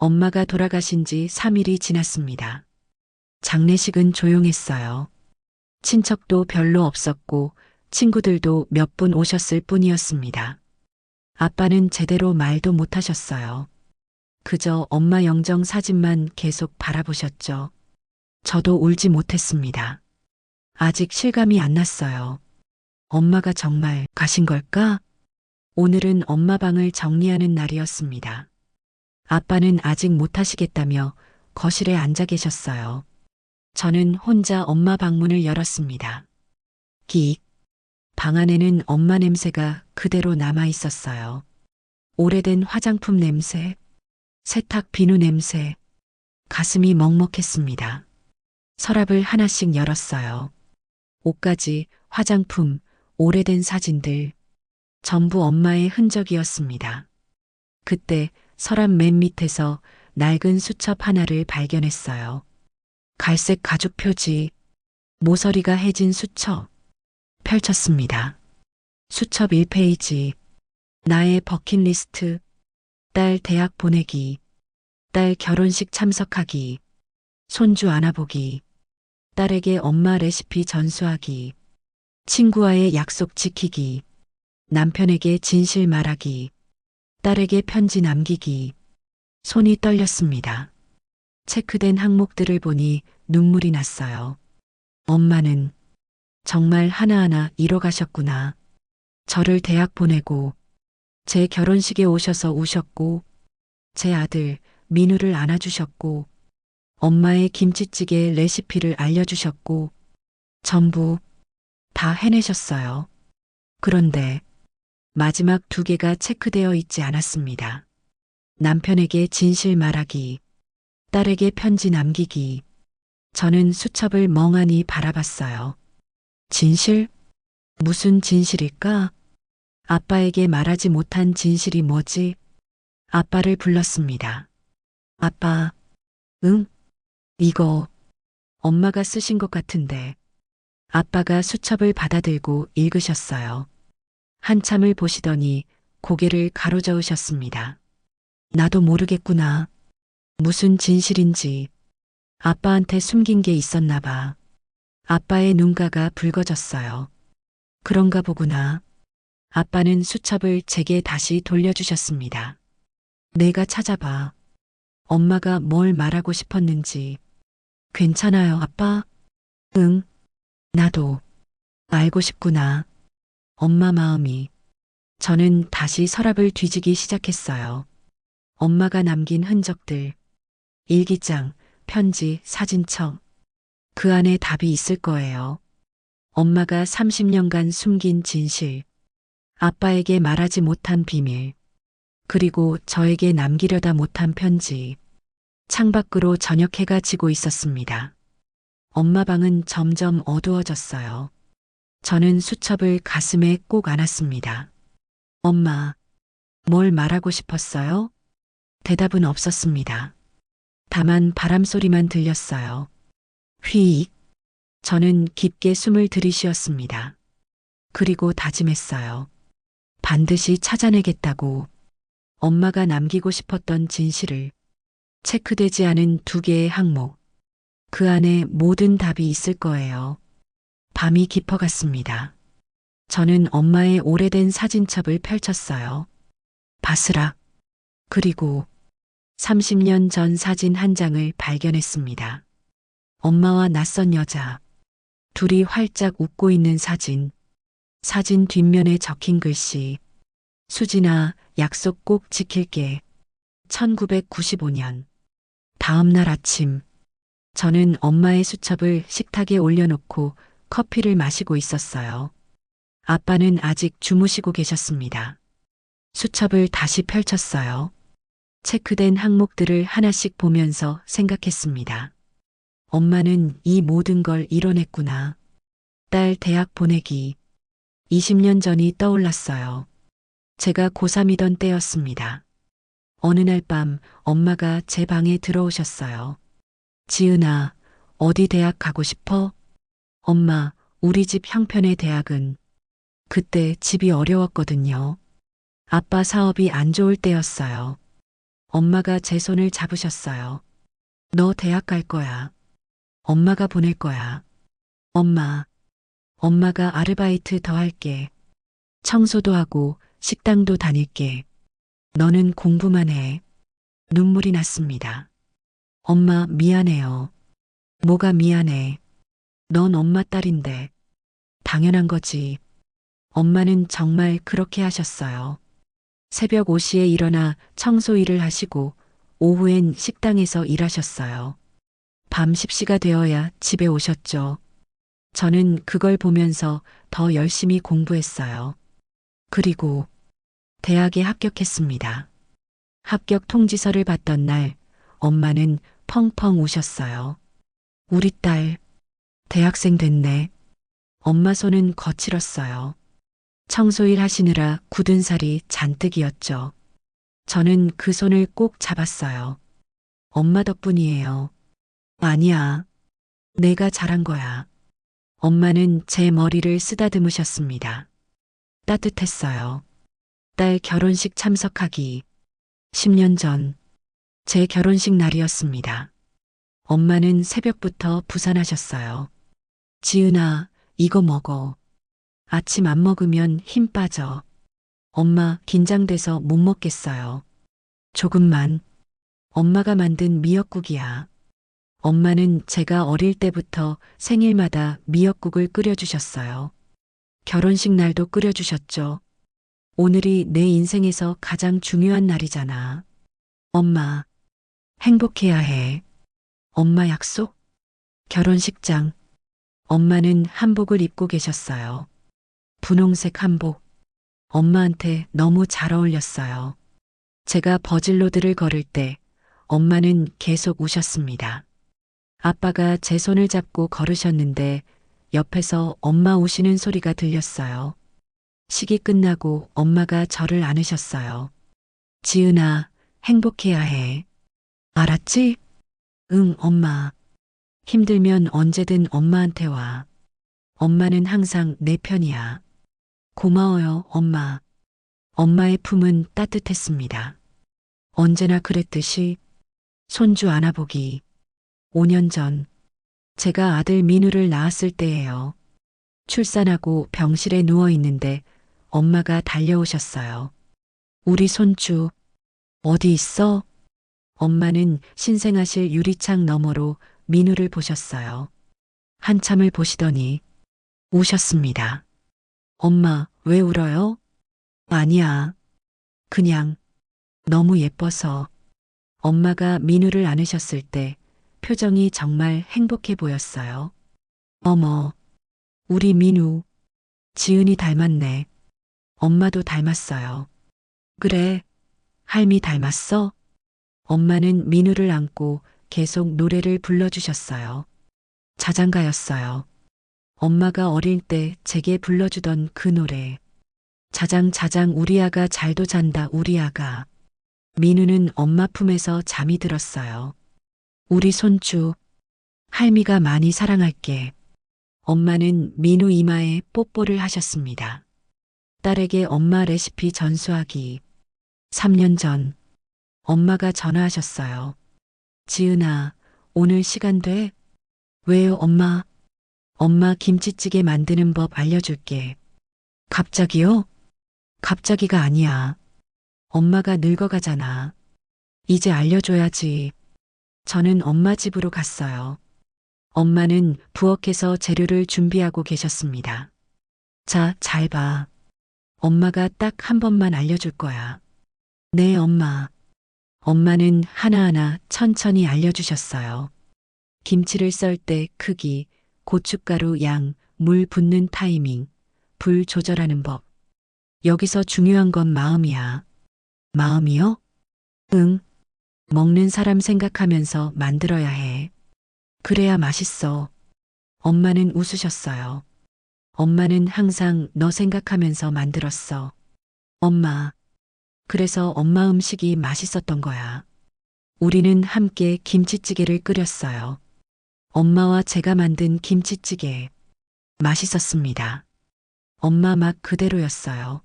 엄마가 돌아가신 지 3일이 지났습니다. 장례식은 조용했어요. 친척도 별로 없었고 친구들도 몇 분 오셨을 뿐이었습니다. 아빠는 제대로 말도 못하셨어요. 그저 엄마 영정 사진만 계속 바라보셨죠. 저도 울지 못했습니다. 아직 실감이 안 났어요. 엄마가 정말 가신 걸까? 오늘은 엄마 방을 정리하는 날이었습니다. 아빠는 아직 못하시겠다며 거실에 앉아 계셨어요. 저는 혼자 엄마 방문을 열었습니다. 끽. 방 안에는 엄마 냄새가 그대로 남아 있었어요. 오래된 화장품 냄새, 세탁 비누 냄새, 가슴이 먹먹했습니다. 서랍을 하나씩 열었어요. 옷가지, 화장품, 오래된 사진들, 전부 엄마의 흔적이었습니다. 그때 서랍 맨 밑에서 낡은 수첩 하나를 발견했어요. 갈색 가죽 표지, 모서리가 해진 수첩. 펼쳤습니다. 수첩 1페이지. 나의 버킷리스트. 딸 대학 보내기. 딸 결혼식 참석하기. 손주 안아보기. 딸에게 엄마 레시피 전수하기. 친구와의 약속 지키기. 남편에게 진실 말하기. 딸에게 편지 남기기. 손이 떨렸습니다. 체크된 항목들을 보니 눈물이 났어요. 엄마는 정말 하나하나 잃어가셨구나. 저를 대학 보내고, 제 결혼식에 오셔서 우셨고, 제 아들 민우를 안아주셨고, 엄마의 김치찌개 레시피를 알려주셨고, 전부 다 해내셨어요. 그런데 마지막 2개가 체크되어 있지 않았습니다. 남편에게 진실 말하기, 딸에게 편지 남기기. 저는 수첩을 멍하니 바라봤어요. 진실? 무슨 진실일까? 아빠에게 말하지 못한 진실이 뭐지? 아빠를 불렀습니다. 아빠, 응? 이거 엄마가 쓰신 것 같은데. 아빠가 수첩을 받아들고 읽으셨어요. 한참을 보시더니 고개를 가로저으셨습니다. 나도 모르겠구나. 무슨 진실인지. 아빠한테 숨긴 게 있었나 봐. 아빠의 눈가가 붉어졌어요. 그런가 보구나. 아빠는 수첩을 제게 다시 돌려주셨습니다. 내가 찾아봐. 엄마가 뭘 말하고 싶었는지. 괜찮아요, 아빠? 응, 나도 알고 싶구나. 엄마 마음이. 저는 다시 서랍을 뒤지기 시작했어요. 엄마가 남긴 흔적들, 일기장, 편지, 사진첩. 그 안에 답이 있을 거예요. 엄마가 30년간 숨긴 진실, 아빠에게 말하지 못한 비밀, 그리고 저에게 남기려다 못한 편지. 창밖으로 저녁 해가 지고 있었습니다. 엄마 방은 점점 어두워졌어요. 저는 수첩을 가슴에 꼭 안았습니다. 엄마, 뭘 말하고 싶었어요? 대답은 없었습니다. 다만 바람 소리만 들렸어요. 휘익. 저는 깊게 숨을 들이쉬었습니다. 그리고 다짐했어요. 반드시 찾아내겠다고. 엄마가 남기고 싶었던 진실을. 체크되지 않은 2개의 항목. 그 안에 모든 답이 있을 거예요. 밤이 깊어갔습니다. 저는 엄마의 오래된 사진첩을 펼쳤어요. 바스락. 그리고 30년 전 사진 한 장을 발견했습니다. 엄마와 낯선 여자. 둘이 활짝 웃고 있는 사진. 사진 뒷면에 적힌 글씨. 수진아, 약속 꼭 지킬게. 1995년. 다음 날 아침. 저는 엄마의 수첩을 식탁에 올려놓고 커피를 마시고 있었어요. 아빠는 아직 주무시고 계셨습니다. 수첩을 다시 펼쳤어요. 체크된 항목들을 하나씩 보면서 생각했습니다. 엄마는 이 모든 걸 이뤄냈구나. 딸 대학 보내기. 20년 전이 떠올랐어요. 제가 고3이던 때였습니다. 어느 날 밤 엄마가 제 방에 들어오셨어요. 지은아, 어디 대학 가고 싶어? 엄마, 우리 집 형편의 대학은. 그때 집이 어려웠거든요. 아빠 사업이 안 좋을 때였어요. 엄마가 제 손을 잡으셨어요. 너 대학 갈 거야. 엄마가 보낼 거야. 엄마, 엄마가 아르바이트 더 할게. 청소도 하고 식당도 다닐게. 너는 공부만 해. 눈물이 났습니다. 엄마, 미안해요. 뭐가 미안해. 넌 엄마 딸인데. 당연한 거지. 엄마는 정말 그렇게 하셨어요. 새벽 5시에 일어나 청소 일을 하시고 오후엔 식당에서 일하셨어요. 밤 10시가 되어야 집에 오셨죠. 저는 그걸 보면서 더 열심히 공부했어요. 그리고 대학에 합격했습니다. 합격 통지서를 받던 날 엄마는 펑펑 우셨어요. 우리 딸 대학생 됐네. 엄마 손은 거칠었어요. 청소일 하시느라 굳은 살이 잔뜩이었죠. 저는 그 손을 꼭 잡았어요. 엄마 덕분이에요. 아니야. 내가 잘한 거야. 엄마는 제 머리를 쓰다듬으셨습니다. 따뜻했어요. 딸 결혼식 참석하기. 10년 전, 제 결혼식 날이었습니다. 엄마는 새벽부터 부산하셨어요. 지은아, 이거 먹어. 아침 안 먹으면 힘 빠져. 엄마 긴장돼서 못 먹겠어요. 조금만. 엄마가 만든 미역국이야. 엄마는 제가 어릴 때부터 생일마다 미역국을 끓여주셨어요. 결혼식 날도 끓여주셨죠. 오늘이 내 인생에서 가장 중요한 날이잖아. 엄마, 행복해야 해. 엄마 약속? 결혼식장. 엄마는 한복을 입고 계셨어요. 분홍색 한복. 엄마한테 너무 잘 어울렸어요. 제가 버질로드를 걸을 때 엄마는 계속 우셨습니다. 아빠가 제 손을 잡고 걸으셨는데 옆에서 엄마 우시는 소리가 들렸어요. 식이 끝나고 엄마가 저를 안으셨어요. 지은아, 행복해야 해. 알았지? 응, 엄마. 힘들면 언제든 엄마한테 와. 엄마는 항상 내 편이야. 고마워요, 엄마. 엄마의 품은 따뜻했습니다. 언제나 그랬듯이 손주 안아보기. 5년 전, 제가 아들 민우를 낳았을 때예요. 출산하고 병실에 누워 있는데 엄마가 달려오셨어요. 우리 손주, 어디 있어? 엄마는 신생아실 유리창 너머로 민우를 보셨어요. 한참을 보시더니 우셨습니다. 엄마, 왜 울어요? 아니야. 그냥 너무 예뻐서. 엄마가 민우를 안으셨을 때 표정이 정말 행복해 보였어요. 어머, 우리 민우, 지은이 닮았네. 엄마도 닮았어요. 그래, 할미 닮았어? 엄마는 민우를 안고 계속 노래를 불러주셨어요. 자장가였어요. 엄마가 어릴 때 제게 불러주던 그 노래. 자장 자장 우리 아가 잘도 잔다 우리 아가. 민우는 엄마 품에서 잠이 들었어요. 우리 손주, 할미가 많이 사랑할게. 엄마는 민우 이마에 뽀뽀를 하셨습니다. 딸에게 엄마 레시피 전수하기. 3년 전, 엄마가 전화하셨어요. 지은아, 오늘 시간 돼? 왜요, 엄마? 엄마 김치찌개 만드는 법 알려줄게. 갑자기요? 갑자기가 아니야. 엄마가 늙어가잖아. 이제 알려줘야지. 저는 엄마 집으로 갔어요. 엄마는 부엌에서 재료를 준비하고 계셨습니다. 자, 잘 봐. 엄마가 딱 한 번만 알려줄 거야. 네, 엄마. 엄마는 하나하나 천천히 알려주셨어요. 김치를 썰 때 크기, 고춧가루 양, 물 붓는 타이밍, 불 조절하는 법. 여기서 중요한 건 마음이야. 마음이요? 응. 먹는 사람 생각하면서 만들어야 해. 그래야 맛있어. 엄마는 웃으셨어요. 엄마는 항상 너 생각하면서 만들었어. 엄마. 그래서 엄마 음식이 맛있었던 거야. 우리는 함께 김치찌개를 끓였어요. 엄마와 제가 만든 김치찌개. 맛있었습니다. 엄마 맛 그대로였어요.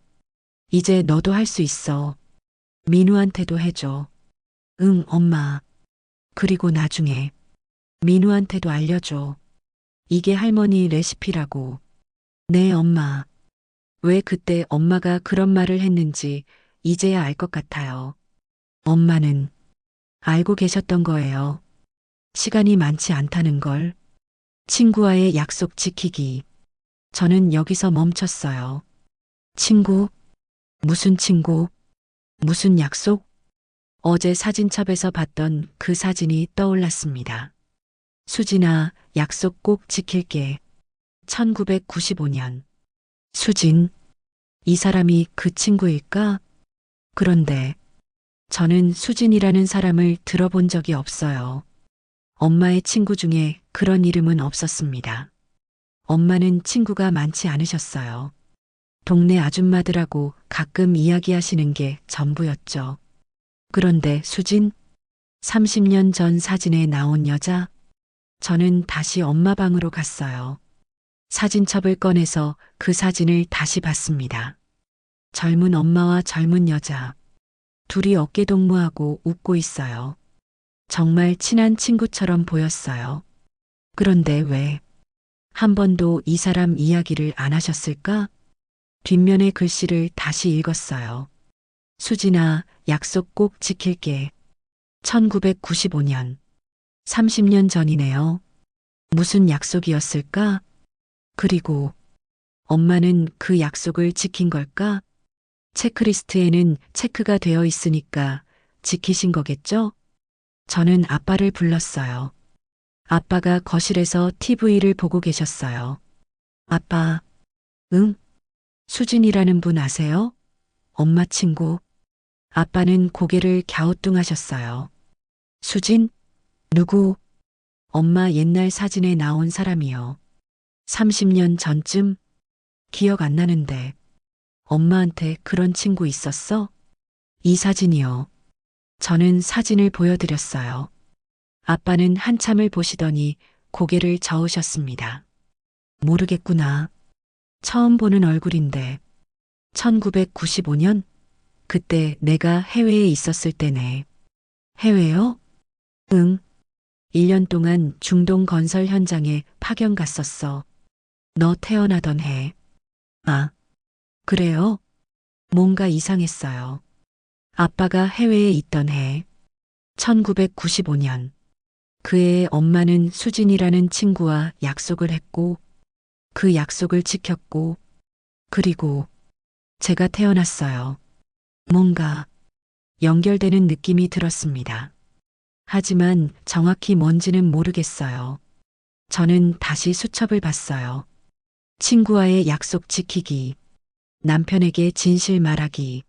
이제 너도 할 수 있어. 민우한테도 해줘. 응, 엄마. 그리고 나중에 민우한테도 알려줘. 이게 할머니 레시피라고. 네, 엄마. 왜 그때 엄마가 그런 말을 했는지 이제야 알 것 같아요. 엄마는 알고 계셨던 거예요. 시간이 많지 않다는 걸. 친구와의 약속 지키기. 저는 여기서 멈췄어요. 친구? 무슨 친구? 무슨 약속? 어제 사진첩에서 봤던 그 사진이 떠올랐습니다. 수진아, 약속 꼭 지킬게. 1995년. 수진. 이 사람이 그 친구일까? 그런데 저는 수진이라는 사람을 들어본 적이 없어요. 엄마의 친구 중에 그런 이름은 없었습니다. 엄마는 친구가 많지 않으셨어요. 동네 아줌마들하고 가끔 이야기하시는 게 전부였죠. 그런데 수진? 30년 전 사진에 나온 여자? 저는 다시 엄마 방으로 갔어요. 사진첩을 꺼내서 그 사진을 다시 봤습니다. 젊은 엄마와 젊은 여자. 둘이 어깨동무하고 웃고 있어요. 정말 친한 친구처럼 보였어요. 그런데 왜 한 번도 이 사람 이야기를 안 하셨을까? 뒷면의 글씨를 다시 읽었어요. 수진아, 약속 꼭 지킬게. 1995년. 30년 전이네요. 무슨 약속이었을까? 그리고 엄마는 그 약속을 지킨 걸까? 체크리스트에는 체크가 되어 있으니까 지키신 거겠죠? 저는 아빠를 불렀어요. 아빠가 거실에서 TV를 보고 계셨어요. 아빠, 응? 수진이라는 분 아세요? 엄마 친구. 아빠는 고개를 갸우뚱하셨어요. 수진? 누구? 엄마 옛날 사진에 나온 사람이요. 30년 전쯤? 기억 안 나는데. 엄마한테 그런 친구 있었어? 이 사진이요. 저는 사진을 보여드렸어요. 아빠는 한참을 보시더니 고개를 저으셨습니다. 모르겠구나. 처음 보는 얼굴인데. 1995년? 그때 내가 해외에 있었을 때네. 해외요? 응. 1년 동안 중동 건설 현장에 파견 갔었어. 너 태어나던 해. 아, 그래요? 뭔가 이상했어요. 아빠가 해외에 있던 해. 1995년. 그 해에 엄마는 수진이라는 친구와 약속을 했고, 그 약속을 지켰고, 그리고 제가 태어났어요. 뭔가 연결되는 느낌이 들었습니다. 하지만 정확히 뭔지는 모르겠어요. 저는 다시 수첩을 봤어요. 친구와의 약속 지키기, 남편에게 진실 말하기,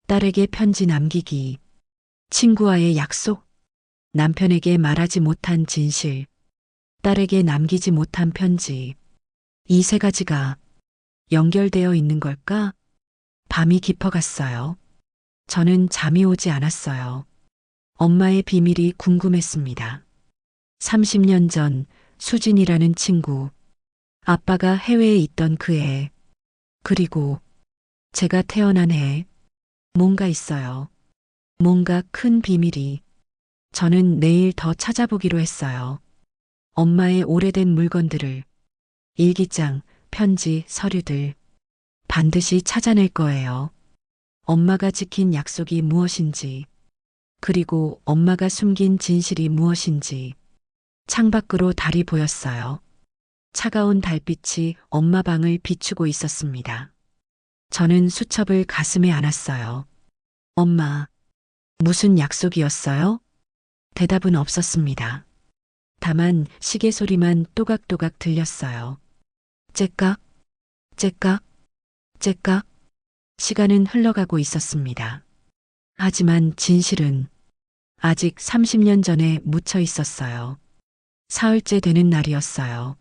딸에게 편지 남기기, 친구와의 약속, 남편에게 말하지 못한 진실, 딸에게 남기지 못한 편지. 이 세 가지가 연결되어 있는 걸까? 밤이 깊어갔어요. 저는 잠이 오지 않았어요. 엄마의 비밀이 궁금했습니다. 30년 전 수진이라는 친구, 아빠가 해외에 있던 그 해, 그리고 제가 태어난 해, 뭔가 있어요. 뭔가 큰 비밀이. 저는 내일 더 찾아보기로 했어요. 엄마의 오래된 물건들을, 일기장, 편지, 서류들, 반드시 찾아낼 거예요. 엄마가 지킨 약속이 무엇인지, 그리고 엄마가 숨긴 진실이 무엇인지. 창밖으로 달이 보였어요. 차가운 달빛이 엄마 방을 비추고 있었습니다. 저는 수첩을 가슴에 안았어요. 엄마, 무슨 약속이었어요? 대답은 없었습니다. 다만 시계 소리만 또각또각 들렸어요. 째깍, 째깍, 째깍. 시간은 흘러가고 있었습니다. 하지만 진실은 아직 30년 전에 묻혀 있었어요. 사흘째 되는 날이었어요.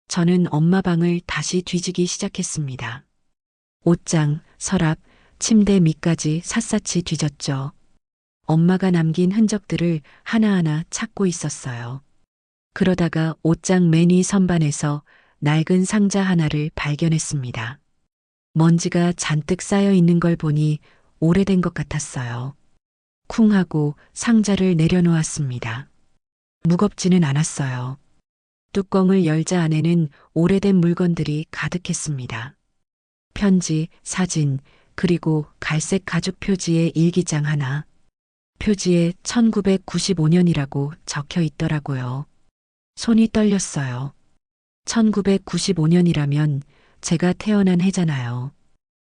저는 엄마 방을 다시 뒤지기 시작했습니다. 옷장, 서랍, 침대 밑까지 샅샅이 뒤졌죠. 엄마가 남긴 흔적들을 하나하나 찾고 있었어요. 그러다가 옷장 맨 위 선반에서 낡은 상자 하나를 발견했습니다. 먼지가 잔뜩 쌓여 있는 걸 보니 오래된 것 같았어요. 쿵 하고 상자를 내려놓았습니다. 무겁지는 않았어요. 뚜껑을 열자 안에는 오래된 물건들이 가득했습니다. 편지, 사진, 그리고 갈색 가죽 표지의 일기장 하나. 표지에 1995년이라고 적혀 있더라고요. 손이 떨렸어요. 1995년이라면 제가 태어난 해잖아요.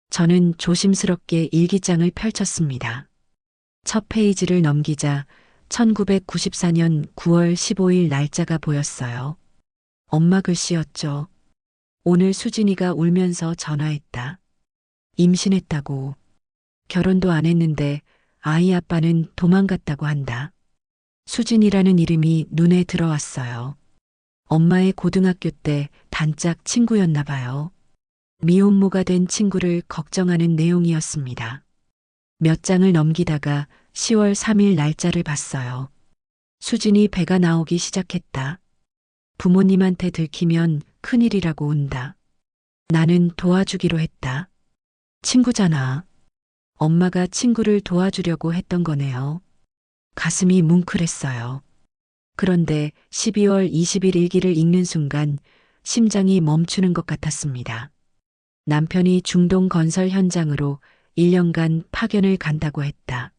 저는 조심스럽게 일기장을 펼쳤습니다. 첫 페이지를 넘기자 1994년 9월 15일 날짜가 보였어요. 엄마 글씨였죠. 오늘 수진이가 울면서 전화했다. 임신했다고. 결혼도 안 했는데 아이 아빠는 도망갔다고 한다. 수진이라는 이름이 눈에 들어왔어요. 엄마의 고등학교 때 단짝 친구였나 봐요. 미혼모가 된 친구를 걱정하는 내용이었습니다. 몇 장을 넘기다가 10월 3일 날짜를 봤어요. 수진이 배가 나오기 시작했다. 부모님한테 들키면 큰일이라고 운다. 나는 도와주기로 했다. 친구잖아. 엄마가 친구를 도와주려고 했던 거네요. 가슴이 뭉클했어요. 그런데 12월 20일 일기를 읽는 순간 심장이 멈추는 것 같았습니다. 남편이 중동 건설 현장으로 1년간 파견을 간다고 했다.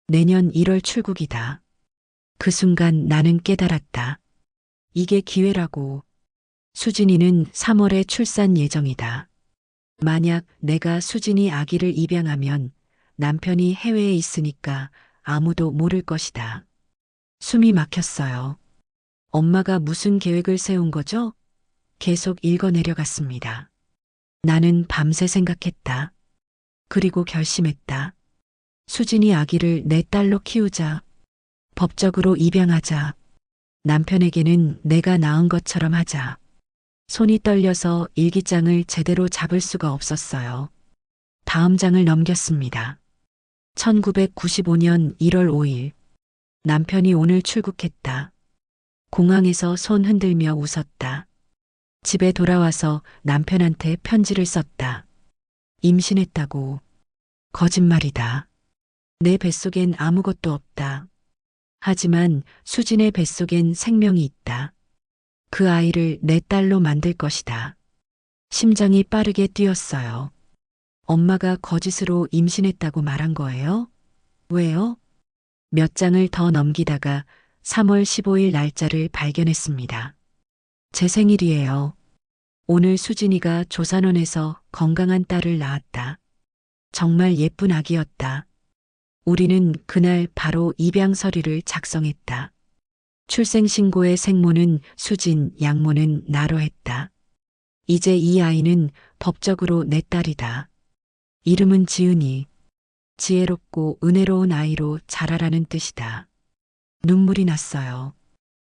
내년 1월 출국이다. 그 순간 나는 깨달았다. 이게 기회라고. 수진이는 3월에 출산 예정이다. 만약 내가 수진이 아기를 입양하면 남편이 해외에 있으니까 아무도 모를 것이다. 숨이 막혔어요. 엄마가 무슨 계획을 세운 거죠? 계속 읽어 내려갔습니다. 나는 밤새 생각했다. 그리고 결심했다. 수진이 아기를 내 딸로 키우자. 법적으로 입양하자. 남편에게는 내가 낳은 것처럼 하자. 손이 떨려서 일기장을 제대로 잡을 수가 없었어요. 다음 장을 넘겼습니다. 1995년 1월 5일. 남편이 오늘 출국했다. 공항에서 손 흔들며 웃었다. 집에 돌아와서 남편한테 편지를 썼다. 임신했다고. 거짓말이다. 내 뱃속엔 아무것도 없다. 하지만 수진의 뱃속엔 생명이 있다. 그 아이를 내 딸로 만들 것이다. 심장이 빠르게 뛰었어요. 엄마가 거짓으로 임신했다고 말한 거예요? 왜요? 몇 장을 더 넘기다가 3월 15일 날짜를 발견했습니다. 제 생일이에요. 오늘 수진이가 조산원에서 건강한 딸을 낳았다. 정말 예쁜 아기였다. 우리는 그날 바로 입양 서류를 작성했다. 출생신고의 생모는 수진, 양모는 나로 했다. 이제 이 아이는 법적으로 내 딸이다. 이름은 지은이. 지혜롭고 은혜로운 아이로 자라라는 뜻이다. 눈물이 났어요.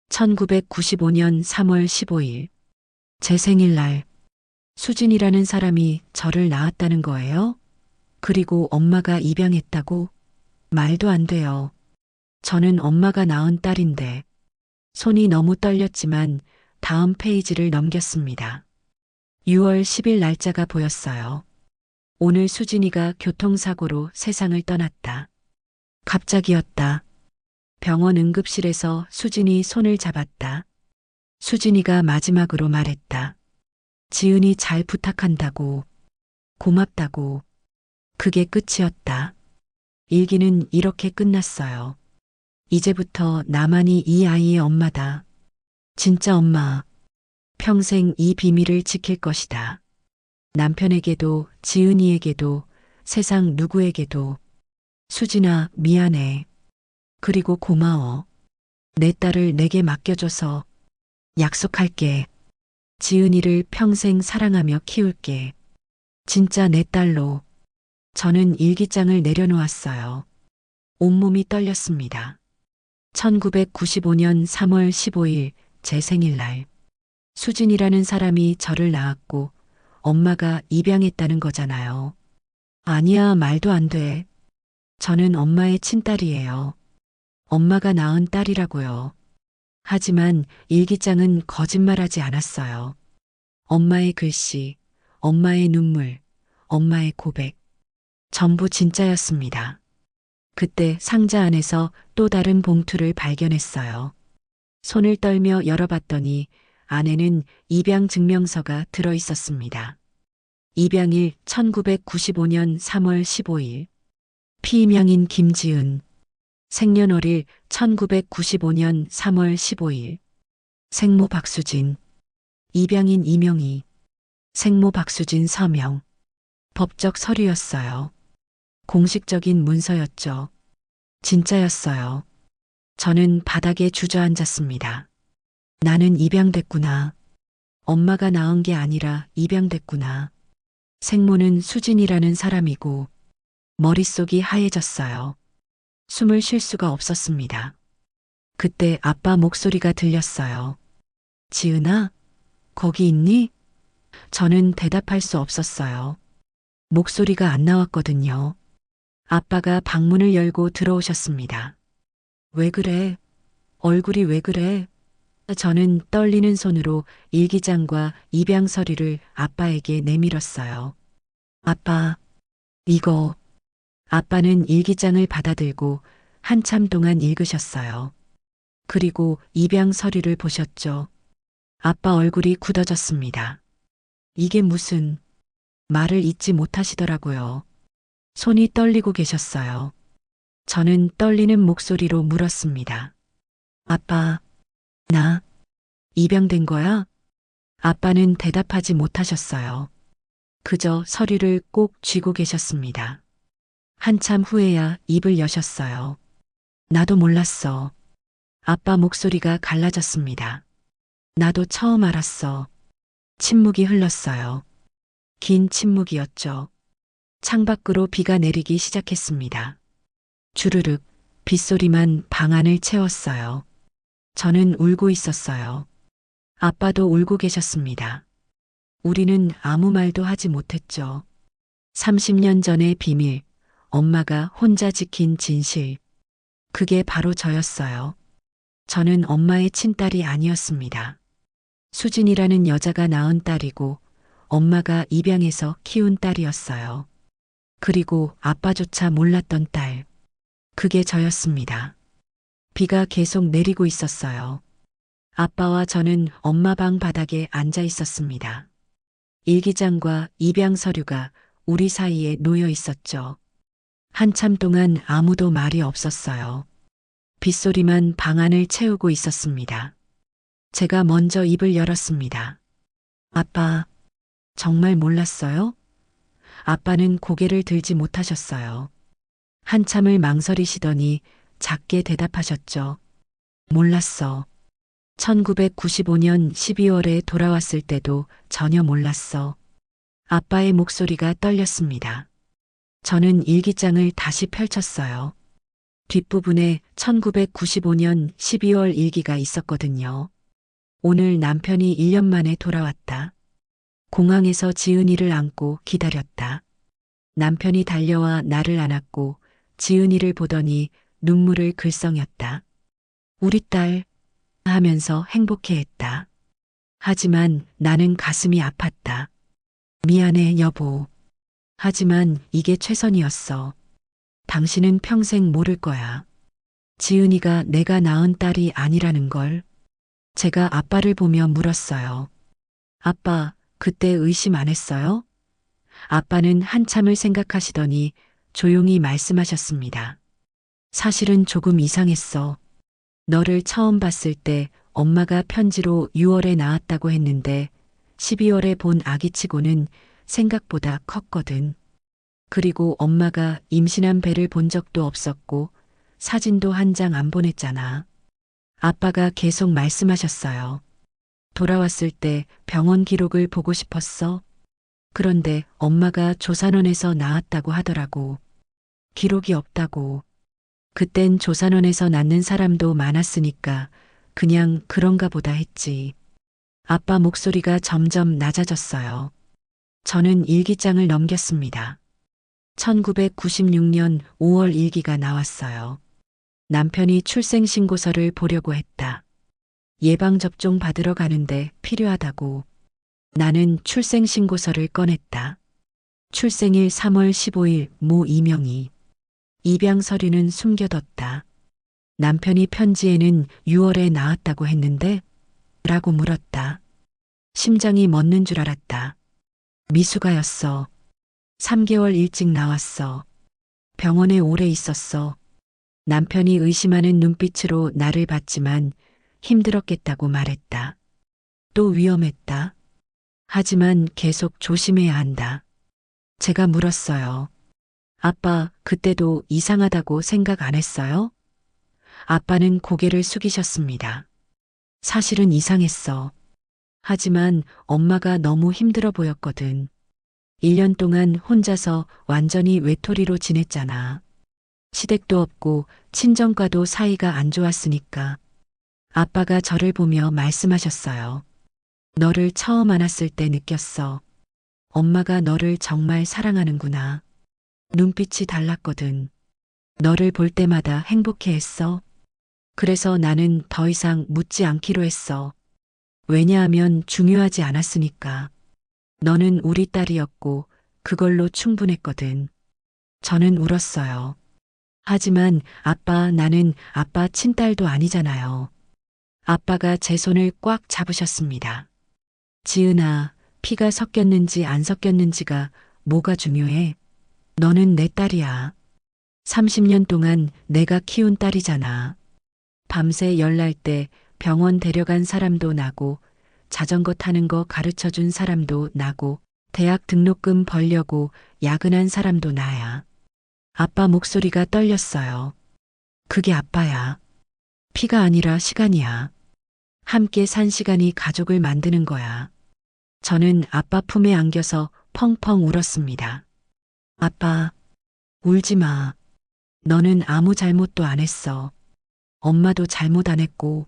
1995년 3월 15일. 제 생일날. 수진이라는 사람이 저를 낳았다는 거예요? 그리고 엄마가 입양했다고? 말도 안 돼요. 저는 엄마가 낳은 딸인데. 손이 너무 떨렸지만 다음 페이지를 넘겼습니다. 6월 10일 날짜가 보였어요. 오늘 수진이가 교통사고로 세상을 떠났다. 갑자기였다. 병원 응급실에서 수진이 손을 잡았다. 수진이가 마지막으로 말했다. 지은이 잘 부탁한다고. 고맙다고. 그게 끝이었다. 일기는 이렇게 끝났어요. 이제부터 나만이 이 아이의 엄마다. 진짜 엄마. 평생 이 비밀을 지킬 것이다. 남편에게도 지은이에게도 세상 누구에게도. 수진아, 미안해. 그리고 고마워. 내 딸을 내게 맡겨줘서. 약속할게. 지은이를 평생 사랑하며 키울게. 진짜 내 딸로. 저는 일기장을 내려놓았어요. 온몸이 떨렸습니다. 1995년 3월 15일 제 생일날. 수진이라는 사람이 저를 낳았고 엄마가 입양했다는 거잖아요. 아니야, 말도 안 돼. 저는 엄마의 친딸이에요. 엄마가 낳은 딸이라고요. 하지만 일기장은 거짓말하지 않았어요. 엄마의 글씨, 엄마의 눈물, 엄마의 고백. 전부 진짜였습니다. 그때 상자 안에서 또 다른 봉투를 발견했어요. 손을 떨며 열어봤더니 안에는 입양 증명서가 들어 있었습니다. 입양일 1995년 3월 15일. 피임양인 김지은. 생년월일 1995년 3월 15일. 생모 박수진. 입양인 이명희. 생모 박수진 서명. 법적 서류였어요. 공식적인 문서였죠. 진짜였어요. 저는 바닥에 주저앉았습니다. 나는 입양됐구나. 엄마가 낳은 게 아니라 입양됐구나. 생모는 수진이라는 사람이고 머릿속이 하얘졌어요. 숨을 쉴 수가 없었습니다. 그때 아빠 목소리가 들렸어요. 지은아, 거기 있니? 저는 대답할 수 없었어요. 목소리가 안 나왔거든요. 아빠가 방문을 열고 들어오셨습니다. 왜 그래? 얼굴이 왜 그래? 저는 떨리는 손으로 일기장과 입양 서류를 아빠에게 내밀었어요. 아빠, 이거. 아빠는 일기장을 받아들고 한참 동안 읽으셨어요. 그리고 입양 서류를 보셨죠. 아빠 얼굴이 굳어졌습니다. 이게 무슨, 말을 잇지 못하시더라고요. 손이 떨리고 계셨어요. 저는 떨리는 목소리로 물었습니다. 아빠, 나 입양된 거야? 아빠는 대답하지 못하셨어요. 그저 서류를 꼭 쥐고 계셨습니다. 한참 후에야 입을 여셨어요. 나도 몰랐어. 아빠 목소리가 갈라졌습니다. 나도 처음 알았어. 침묵이 흘렀어요. 긴 침묵이었죠. 창밖으로 비가 내리기 시작했습니다. 주르륵 빗소리만 방 안을 채웠어요. 저는 울고 있었어요. 아빠도 울고 계셨습니다. 우리는 아무 말도 하지 못했죠. 30년 전의 비밀, 엄마가 혼자 지킨 진실. 그게 바로 저였어요. 저는 엄마의 친딸이 아니었습니다. 수진이라는 여자가 낳은 딸이고 엄마가 입양해서 키운 딸이었어요. 그리고 아빠조차 몰랐던 딸. 그게 저였습니다. 비가 계속 내리고 있었어요. 아빠와 저는 엄마 방 바닥에 앉아 있었습니다. 일기장과 입양 서류가 우리 사이에 놓여 있었죠. 한참 동안 아무도 말이 없었어요. 빗소리만 방 안을 채우고 있었습니다. 제가 먼저 입을 열었습니다. 아빠, 정말 몰랐어요? 아빠는 고개를 들지 못하셨어요. 한참을 망설이시더니 작게 대답하셨죠. 몰랐어. 1995년 12월에 돌아왔을 때도 전혀 몰랐어. 아빠의 목소리가 떨렸습니다. 저는 일기장을 다시 펼쳤어요. 뒷부분에 1995년 12월 일기가 있었거든요. 오늘 남편이 1년 만에 돌아왔다. 공항에서 지은이를 안고 기다렸다. 남편이 달려와 나를 안았고 지은이를 보더니 눈물을 글썽였다. 우리 딸 하면서 행복해했다. 하지만 나는 가슴이 아팠다. 미안해 여보. 하지만 이게 최선이었어. 당신은 평생 모를 거야. 지은이가 내가 낳은 딸이 아니라는 걸. 제가 아빠를 보며 물었어요. 아빠, 그때 의심 안 했어요? 아빠는 한참을 생각하시더니 조용히 말씀하셨습니다. 사실은 조금 이상했어. 너를 처음 봤을 때 엄마가 편지로 6월에 낳았다고 했는데 12월에 본 아기치고는 생각보다 컸거든. 그리고 엄마가 임신한 배를 본 적도 없었고 사진도 한 장 안 보냈잖아. 아빠가 계속 말씀하셨어요. 돌아왔을 때 병원 기록을 보고 싶었어. 그런데 엄마가 조산원에서 낳았다고 하더라고. 기록이 없다고. 그땐 조산원에서 낳는 사람도 많았으니까 그냥 그런가 보다 했지. 아빠 목소리가 점점 낮아졌어요. 저는 일기장을 넘겼습니다. 1996년 5월 일기가 나왔어요. 남편이 출생신고서를 보려고 했다. 예방접종 받으러 가는데 필요하다고. 나는 출생신고서를 꺼냈다. 출생일 3월 15일 모 이명희. 입양 서류는 숨겨뒀다. 남편이 편지에는 6월에 나왔다고 했는데? 라고 물었다. 심장이 멎는 줄 알았다. 미숙아였어. 3개월 일찍 나왔어. 병원에 오래 있었어. 남편이 의심하는 눈빛으로 나를 봤지만 힘들었겠다고 말했다. 또 위험했다. 하지만 계속 조심해야 한다. 제가 물었어요. 아빠, 그때도 이상하다고 생각 안 했어요? 아빠는 고개를 숙이셨습니다. 사실은 이상했어. 하지만 엄마가 너무 힘들어 보였거든. 1년 동안 혼자서 완전히 외톨이로 지냈잖아. 시댁도 없고 친정과도 사이가 안 좋았으니까. 아빠가 저를 보며 말씀하셨어요. 너를 처음 안았을 때 느꼈어. 엄마가 너를 정말 사랑하는구나. 눈빛이 달랐거든. 너를 볼 때마다 행복해 했어. 그래서 나는 더 이상 묻지 않기로 했어. 왜냐하면 중요하지 않았으니까. 너는 우리 딸이었고 그걸로 충분했거든. 저는 울었어요. 하지만 아빠, 나는 아빠 친딸도 아니잖아요. 아빠가 제 손을 꽉 잡으셨습니다. 지은아, 피가 섞였는지 안 섞였는지가 뭐가 중요해? 너는 내 딸이야. 30년 동안 내가 키운 딸이잖아. 밤새 열날 때 병원 데려간 사람도 나고, 자전거 타는 거 가르쳐 준 사람도 나고, 대학 등록금 벌려고 야근한 사람도 나야. 아빠 목소리가 떨렸어요. 그게 아빠야. 피가 아니라 시간이야. 함께 산 시간이 가족을 만드는 거야. 저는 아빠 품에 안겨서 펑펑 울었습니다. 아빠, 울지 마. 너는 아무 잘못도 안 했어. 엄마도 잘못 안 했고,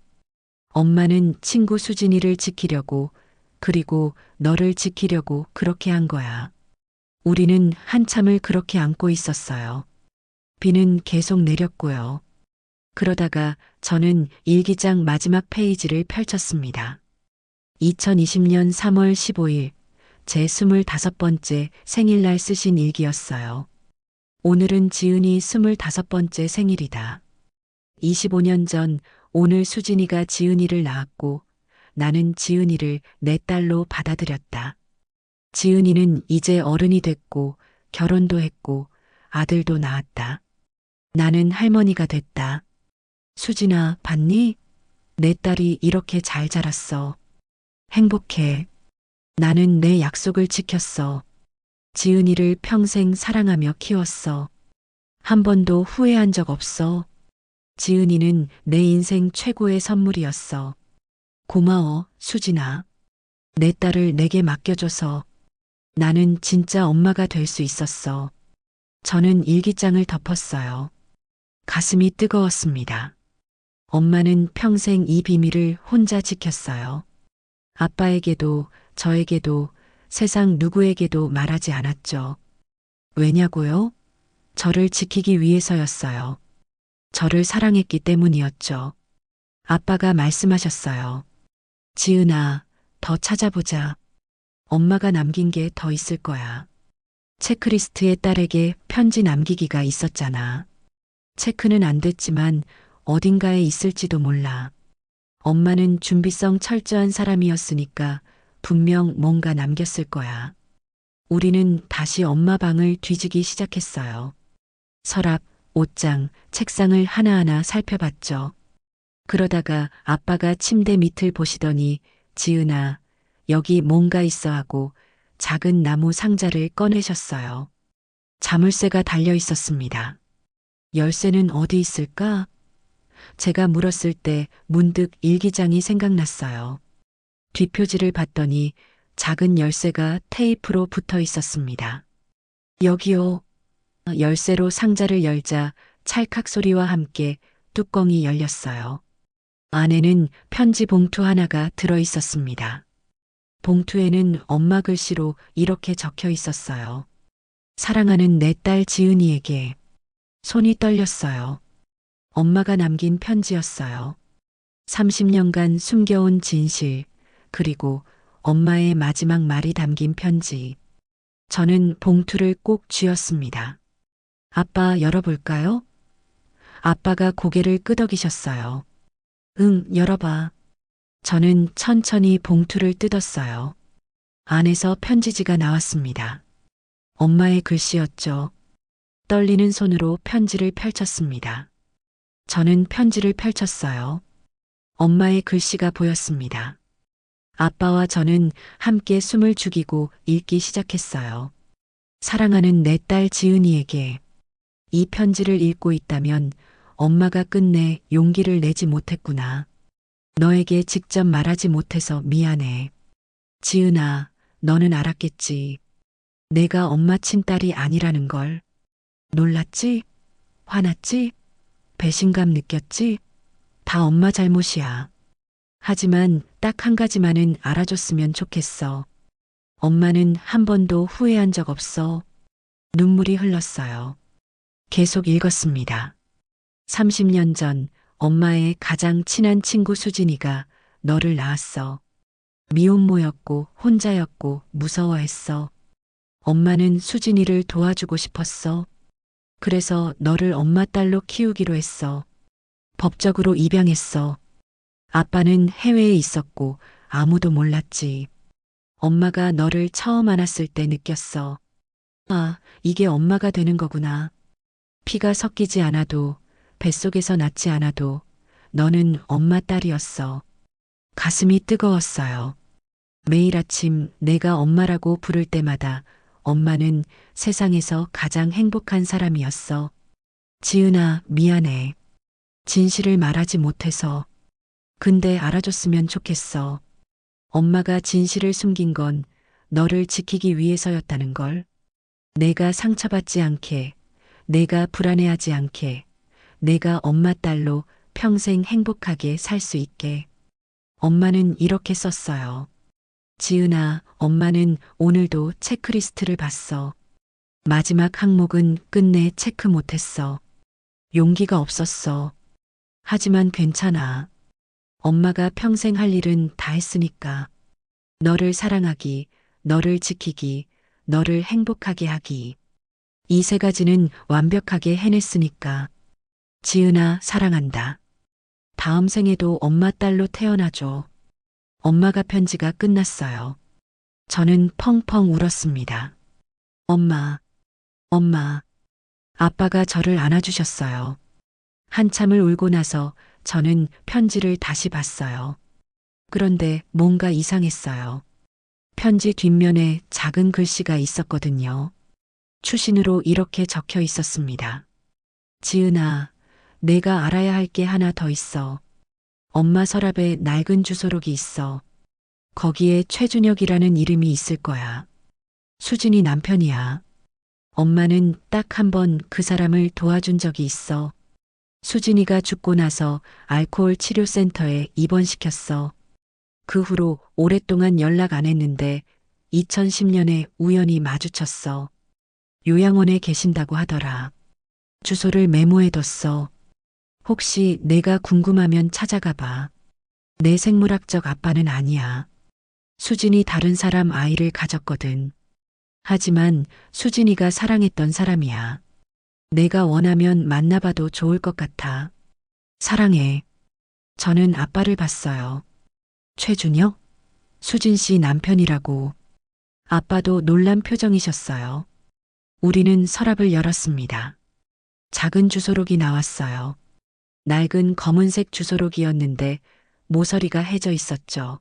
엄마는 친구 수진이를 지키려고, 그리고 너를 지키려고 그렇게 한 거야. 우리는 한참을 그렇게 안고 있었어요. 비는 계속 내렸고요. 그러다가 저는 일기장 마지막 페이지를 펼쳤습니다. 2020년 3월 15일, 제 25번째 생일날 쓰신 일기였어요. 오늘은 지은이 25번째 생일이다. 25년 전 오늘 수진이가 지은이를 낳았고 나는 지은이를 내 딸로 받아들였다. 지은이는 이제 어른이 됐고 결혼도 했고 아들도 낳았다. 나는 할머니가 됐다. 수진아, 봤니? 내 딸이 이렇게 잘 자랐어. 행복해. 나는 내 약속을 지켰어. 지은이를 평생 사랑하며 키웠어. 한 번도 후회한 적 없어. 지은이는 내 인생 최고의 선물이었어. 고마워, 수진아. 내 딸을 내게 맡겨줘서 나는 진짜 엄마가 될 수 있었어. 저는 일기장을 덮었어요. 가슴이 뜨거웠습니다. 엄마는 평생 이 비밀을 혼자 지켰어요. 아빠에게도 저에게도 세상 누구에게도 말하지 않았죠. 왜냐고요? 저를 지키기 위해서였어요. 저를 사랑했기 때문이었죠. 아빠가 말씀하셨어요. 지은아, 더 찾아보자. 엄마가 남긴 게 더 있을 거야. 체크리스트에 딸에게 편지 남기기가 있었잖아. 체크는 안 됐지만 어딘가에 있을지도 몰라. 엄마는 준비성 철저한 사람이었으니까 분명 뭔가 남겼을 거야. 우리는 다시 엄마 방을 뒤지기 시작했어요. 서랍, 옷장, 책상을 하나하나 살펴봤죠. 그러다가 아빠가 침대 밑을 보시더니 지은아, 여기 뭔가 있어 하고 작은 나무 상자를 꺼내셨어요. 자물쇠가 달려 있었습니다. 열쇠는 어디 있을까? 제가 물었을 때 문득 일기장이 생각났어요. 뒷표지를 봤더니 작은 열쇠가 테이프로 붙어 있었습니다. 여기요. 열쇠로 상자를 열자 찰칵 소리와 함께 뚜껑이 열렸어요. 안에는 편지 봉투 하나가 들어 있었습니다. 봉투에는 엄마 글씨로 이렇게 적혀 있었어요. 사랑하는 내 딸 지은이에게. 손이 떨렸어요. 엄마가 남긴 편지였어요. 30년간 숨겨온 진실, 그리고 엄마의 마지막 말이 담긴 편지. 저는 봉투를 꼭 쥐었습니다. 아빠 열어볼까요? 아빠가 고개를 끄덕이셨어요. 응, 열어봐. 저는 천천히 봉투를 뜯었어요. 안에서 편지지가 나왔습니다. 엄마의 글씨였죠. 떨리는 손으로 편지를 펼쳤습니다. 저는 편지를 펼쳤어요. 엄마의 글씨가 보였습니다. 아빠와 저는 함께 숨을 죽이고 읽기 시작했어요. 사랑하는 내 딸 지은이에게 이 편지를 읽고 있다면 엄마가 끝내 용기를 내지 못했구나. 너에게 직접 말하지 못해서 미안해. 지은아, 너는 알았겠지. 내가 엄마 친딸이 아니라는 걸. 놀랐지? 화났지? 배신감 느꼈지? 다 엄마 잘못이야. 하지만 딱 한 가지만은 알아줬으면 좋겠어. 엄마는 한 번도 후회한 적 없어. 눈물이 흘렀어요. 계속 읽었습니다. 30년 전 엄마의 가장 친한 친구 수진이가 너를 낳았어. 미혼모였고 혼자였고 무서워했어. 엄마는 수진이를 도와주고 싶었어. 그래서 너를 엄마 딸로 키우기로 했어. 법적으로 입양했어. 아빠는 해외에 있었고 아무도 몰랐지. 엄마가 너를 처음 안았을 때 느꼈어. 아, 이게 엄마가 되는 거구나. 피가 섞이지 않아도 뱃속에서 낳지 않아도 너는 엄마 딸이었어. 가슴이 뜨거웠어요. 매일 아침 내가 엄마라고 부를 때마다 엄마는 세상에서 가장 행복한 사람이었어. 지은아, 미안해. 진실을 말하지 못해서. 근데 알아줬으면 좋겠어. 엄마가 진실을 숨긴 건 너를 지키기 위해서였다는 걸. 내가 상처받지 않게, 내가 불안해하지 않게, 내가 엄마 딸로 평생 행복하게 살 수 있게. 엄마는 이렇게 썼어요. 지은아, 엄마는 오늘도 체크리스트를 봤어. 마지막 항목은 끝내 체크 못했어. 용기가 없었어. 하지만 괜찮아. 엄마가 평생 할 일은 다 했으니까. 너를 사랑하기, 너를 지키기, 너를 행복하게 하기. 이 세 가지는 완벽하게 해냈으니까. 지은아, 사랑한다. 다음 생에도 엄마 딸로 태어나줘. 엄마가 편지가 끝났어요. 저는 펑펑 울었습니다. 엄마, 엄마. 아빠가 저를 안아주셨어요. 한참을 울고 나서 저는 편지를 다시 봤어요. 그런데 뭔가 이상했어요. 편지 뒷면에 작은 글씨가 있었거든요. 추신으로 이렇게 적혀 있었습니다. 지은아, 내가 알아야 할 게 하나 더 있어. 엄마 서랍에 낡은 주소록이 있어. 거기에 최준혁이라는 이름이 있을 거야. 수진이 남편이야. 엄마는 딱 한 번 그 사람을 도와준 적이 있어. 수진이가 죽고 나서 알코올 치료센터에 입원시켰어. 그 후로 오랫동안 연락 안 했는데 2010년에 우연히 마주쳤어. 요양원에 계신다고 하더라. 주소를 메모해뒀어. 혹시 내가 궁금하면 찾아가 봐. 내 생물학적 아빠는 아니야. 수진이 다른 사람 아이를 가졌거든. 하지만 수진이가 사랑했던 사람이야. 내가 원하면 만나봐도 좋을 것 같아. 사랑해. 저는 아빠를 봤어요. 최준혁? 수진 씨 남편이라고. 아빠도 놀란 표정이셨어요. 우리는 서랍을 열었습니다. 작은 주소록이 나왔어요. 낡은 검은색 주소록이었는데 모서리가 해져 있었죠.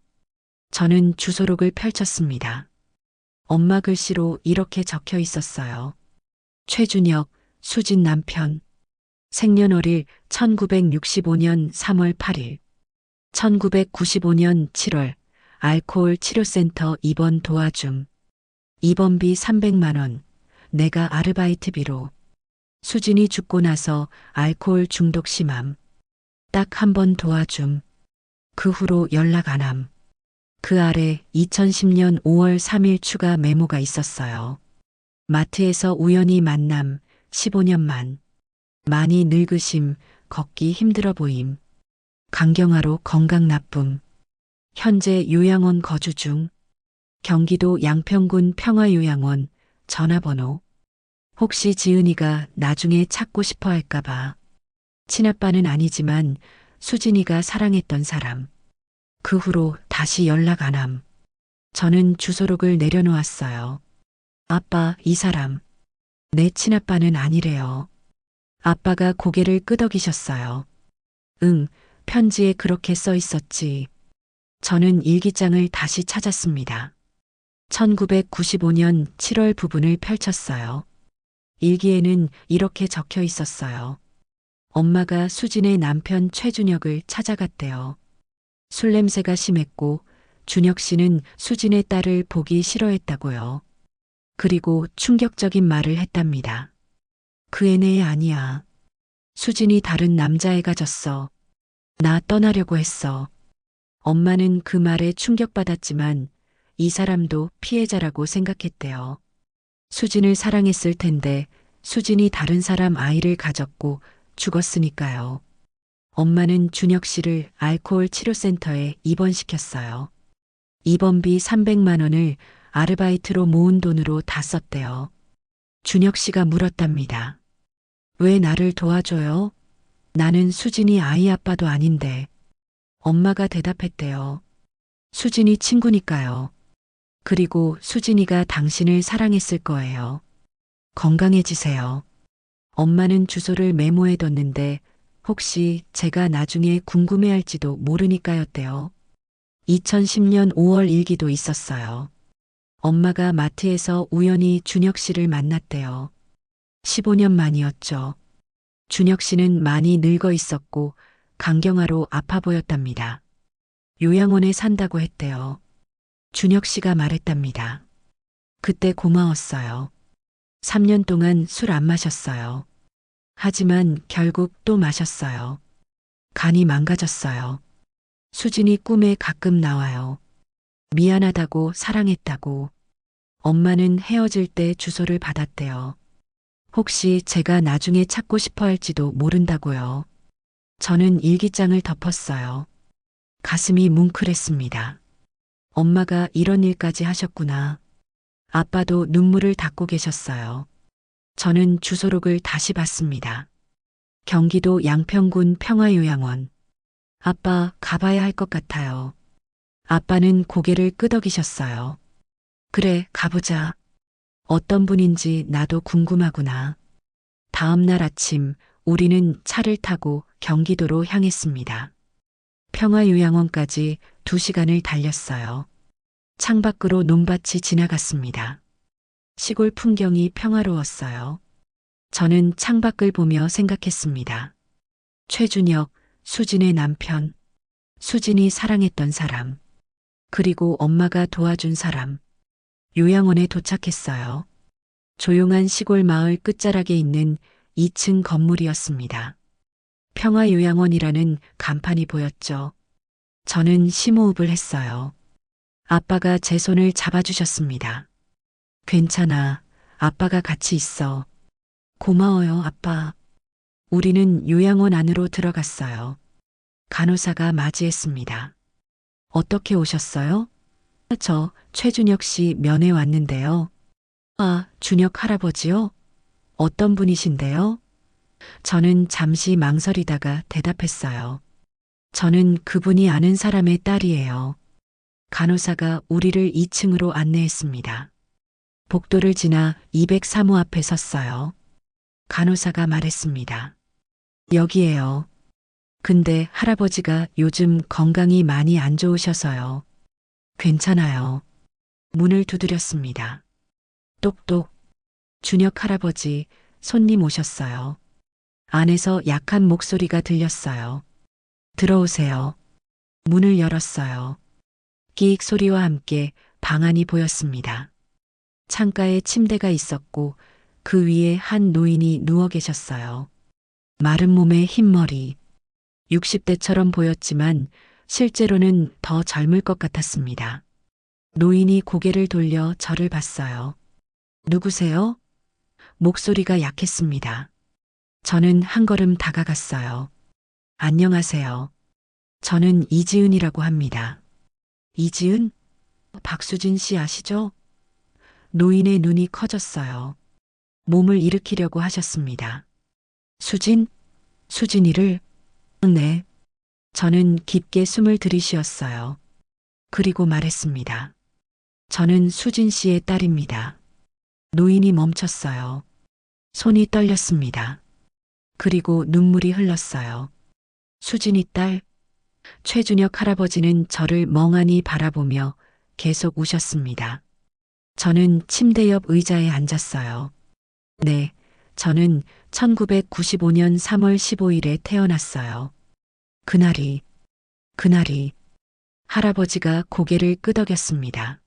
저는 주소록을 펼쳤습니다. 엄마 글씨로 이렇게 적혀 있었어요. 최준혁, 수진 남편. 생년월일 1965년 3월 8일. 1995년 7월 알코올 치료센터 입원 도와줌. 입원비 300만 원. 내가 아르바이트비로. 수진이 죽고 나서 알코올 중독 심함. 딱 한 번 도와줌. 그 후로 연락 안 함. 그 아래 2010년 5월 3일 추가 메모가 있었어요. 마트에서 우연히 만남, 15년만. 많이 늙으심, 걷기 힘들어 보임. 강경화로 건강 나쁨. 현재 요양원 거주 중. 경기도 양평군 평화요양원. 전화번호 혹시 지은이가 나중에 찾고 싶어 할까봐. 친아빠는 아니지만 수진이가 사랑했던 사람. 그 후로 다시 연락 안 함. 저는 주소록을 내려놓았어요. 아빠, 이 사람. 내 친아빠는 아니래요. 아빠가 고개를 끄덕이셨어요. 응, 편지에 그렇게 써 있었지. 저는 일기장을 다시 찾았습니다. 1995년 7월 부분을 펼쳤어요. 일기에는 이렇게 적혀 있었어요. 엄마가 수진의 남편 최준혁을 찾아갔대요. 술 냄새가 심했고 준혁 씨는 수진의 딸을 보기 싫어했다고요. 그리고 충격적인 말을 했답니다. 그 애네 아니야. 수진이 다른 남자애가 졌어. 나 떠나려고 했어. 엄마는 그 말에 충격받았지만 이 사람도 피해자라고 생각했대요. 수진을 사랑했을 텐데 수진이 다른 사람 아이를 가졌고 죽었으니까요. 엄마는 준혁 씨를 알코올 치료센터에 입원시켰어요. 입원비 300만 원을 아르바이트로 모은 돈으로 다 썼대요. 준혁 씨가 물었답니다. 왜 나를 도와줘요? 나는 수진이 아이 아빠도 아닌데. 엄마가 대답했대요. 수진이 친구니까요. 그리고 수진이가 당신을 사랑했을 거예요. 건강해지세요. 엄마는 주소를 메모해뒀는데 혹시 제가 나중에 궁금해할지도 모르니까였대요. 2010년 5월 일기도 있었어요. 엄마가 마트에서 우연히 준혁 씨를 만났대요. 15년 만이었죠. 준혁 씨는 많이 늙어 있었고 강경화로 아파 보였답니다. 요양원에 산다고 했대요. 준혁 씨가 말했답니다. 그때 고마웠어요. 3년 동안 술 안 마셨어요. 하지만 결국 또 마셨어요. 간이 망가졌어요. 수진이 꿈에 가끔 나와요. 미안하다고 사랑했다고. 엄마는 헤어질 때 주소를 받았대요. 혹시 제가 나중에 찾고 싶어 할지도 모른다고요. 저는 일기장을 덮었어요. 가슴이 뭉클했습니다. 엄마가 이런 일까지 하셨구나. 아빠도 눈물을 닦고 계셨어요. 저는 주소록을 다시 봤습니다. 경기도 양평군 평화요양원. 아빠, 가봐야 할 것 같아요. 아빠는 고개를 끄덕이셨어요. 그래, 가보자. 어떤 분인지 나도 궁금하구나. 다음 날 아침, 우리는 차를 타고 경기도로 향했습니다. 평화요양원까지 2시간을 달렸어요. 창밖으로 논밭이 지나갔습니다. 시골 풍경이 평화로웠어요. 저는 창밖을 보며 생각했습니다. 최준혁, 수진의 남편, 수진이 사랑했던 사람, 그리고 엄마가 도와준 사람. 요양원에 도착했어요. 조용한 시골 마을 끝자락에 있는 2층 건물이었습니다. 평화요양원이라는 간판이 보였죠. 저는 심호흡을 했어요. 아빠가 제 손을 잡아주셨습니다. 괜찮아. 아빠가 같이 있어. 고마워요, 아빠. 우리는 요양원 안으로 들어갔어요. 간호사가 맞이했습니다. 어떻게 오셨어요? 저 최준혁 씨 면회 왔는데요. 아, 준혁 할아버지요? 어떤 분이신데요? 저는 잠시 망설이다가 대답했어요. 저는 그분이 아는 사람의 딸이에요. 간호사가 우리를 2층으로 안내했습니다. 복도를 지나 203호 앞에 섰어요. 간호사가 말했습니다. 여기에요. 근데 할아버지가 요즘 건강이 많이 안 좋으셔서요. 괜찮아요. 문을 두드렸습니다. 똑똑. 준혁 할아버지, 손님 오셨어요. 안에서 약한 목소리가 들렸어요. 들어오세요. 문을 열었어요. 끼익 소리와 함께 방 안이 보였습니다. 창가에 침대가 있었고 그 위에 한 노인이 누워 계셨어요. 마른 몸에 흰 머리. 60대처럼 보였지만 실제로는 더 젊을 것 같았습니다. 노인이 고개를 돌려 저를 봤어요. 누구세요? 목소리가 약했습니다. 저는 한 걸음 다가갔어요. 안녕하세요. 저는 이지은이라고 합니다. 이지은? 박수진 씨 아시죠? 노인의 눈이 커졌어요. 몸을 일으키려고 하셨습니다. 수진? 수진이를? 네. 저는 깊게 숨을 들이쉬었어요. 그리고 말했습니다. 저는 수진 씨의 딸입니다. 노인이 멈췄어요. 손이 떨렸습니다. 그리고 눈물이 흘렀어요. 수진이 딸? 최준혁 할아버지는 저를 멍하니 바라보며 계속 우셨습니다. 저는 침대 옆 의자에 앉았어요. 네, 저는 1995년 3월 15일에 태어났어요. 그날이 할아버지가 고개를 끄덕였습니다.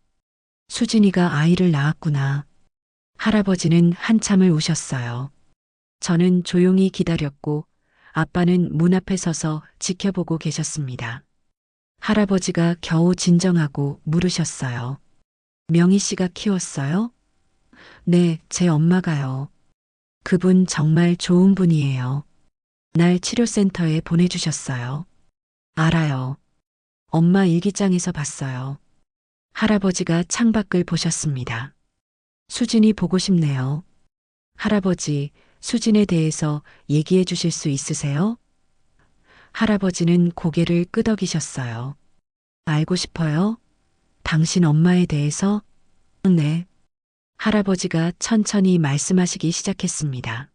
수진이가 아이를 낳았구나. 할아버지는 한참을 우셨어요. 저는 조용히 기다렸고 아빠는 문 앞에 서서 지켜보고 계셨습니다. 할아버지가 겨우 진정하고 물으셨어요. 명희 씨가 키웠어요? 네, 제 엄마가요. 그분 정말 좋은 분이에요. 날 치료센터에 보내주셨어요. 알아요. 엄마 일기장에서 봤어요. 할아버지가 창밖을 보셨습니다. 수진이 보고 싶네요. 할아버지, 수진에 대해서 얘기해 주실 수 있으세요? 할아버지는 고개를 끄덕이셨어요. 알고 싶어요? 당신 엄마에 대해서? 네. 할아버지가 천천히 말씀하시기 시작했습니다.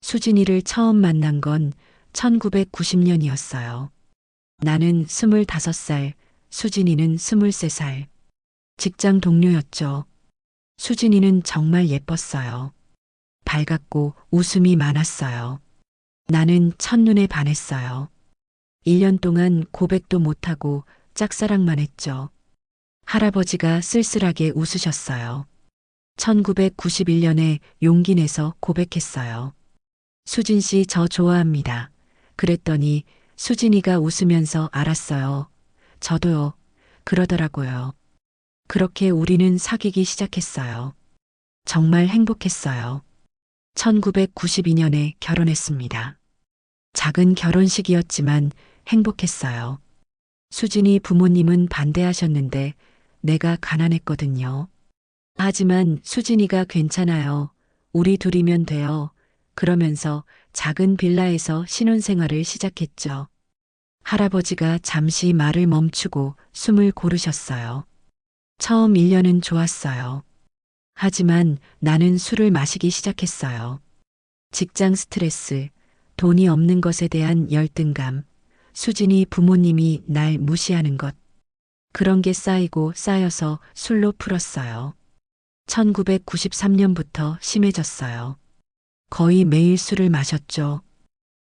수진이를 처음 만난 건 1990년이었어요. 나는 25살, 수진이는 23살. 직장 동료였죠. 수진이는 정말 예뻤어요. 밝았고 웃음이 많았어요. 나는 첫눈에 반했어요. 1년 동안 고백도 못하고 짝사랑만 했죠. 할아버지가 쓸쓸하게 웃으셨어요. 1991년에 용기 내서 고백했어요. 수진 씨 저 좋아합니다. 그랬더니 수진이가 웃으면서 알았어요. 저도요. 그러더라고요. 그렇게 우리는 사귀기 시작했어요. 정말 행복했어요. 1992년에 결혼했습니다. 작은 결혼식이었지만 행복했어요. 수진이 부모님은 반대하셨는데 내가 가난했거든요. 하지만 수진이가 괜찮아요. 우리 둘이면 돼요. 그러면서 작은 빌라에서 신혼생활을 시작했죠. 할아버지가 잠시 말을 멈추고 숨을 고르셨어요. 처음 1년은 좋았어요. 하지만 나는 술을 마시기 시작했어요. 직장 스트레스, 돈이 없는 것에 대한 열등감, 수진이 부모님이 날 무시하는 것. 그런 게 쌓이고 쌓여서 술로 풀었어요. 1993년부터 심해졌어요. 거의 매일 술을 마셨죠.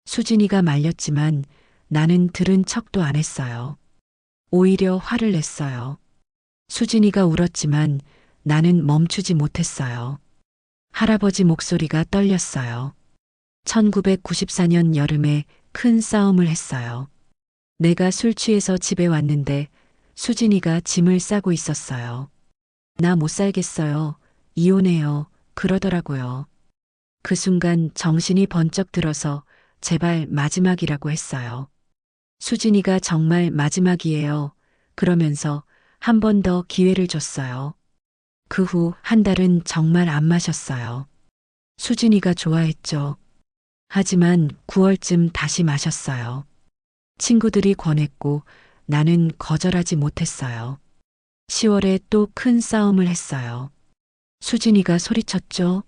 수진이가 말렸지만 나는 들은 척도 안 했어요. 오히려 화를 냈어요. 수진이가 울었지만 나는 멈추지 못했어요. 할아버지 목소리가 떨렸어요. 1994년 여름에 큰 싸움을 했어요. 내가 술 취해서 집에 왔는데 수진이가 짐을 싸고 있었어요. 나 못 살겠어요. 이혼해요. 그러더라고요. 그 순간 정신이 번쩍 들어서 제발 마지막이라고 했어요. 수진이가 정말 마지막이에요. 그러면서 한 번 더 기회를 줬어요. 그 후 한 달은 정말 안 마셨어요. 수진이가 좋아했죠. 하지만 9월쯤 다시 마셨어요. 친구들이 권했고 나는 거절하지 못했어요. 10월에 또 큰 싸움을 했어요. 수진이가 소리쳤죠.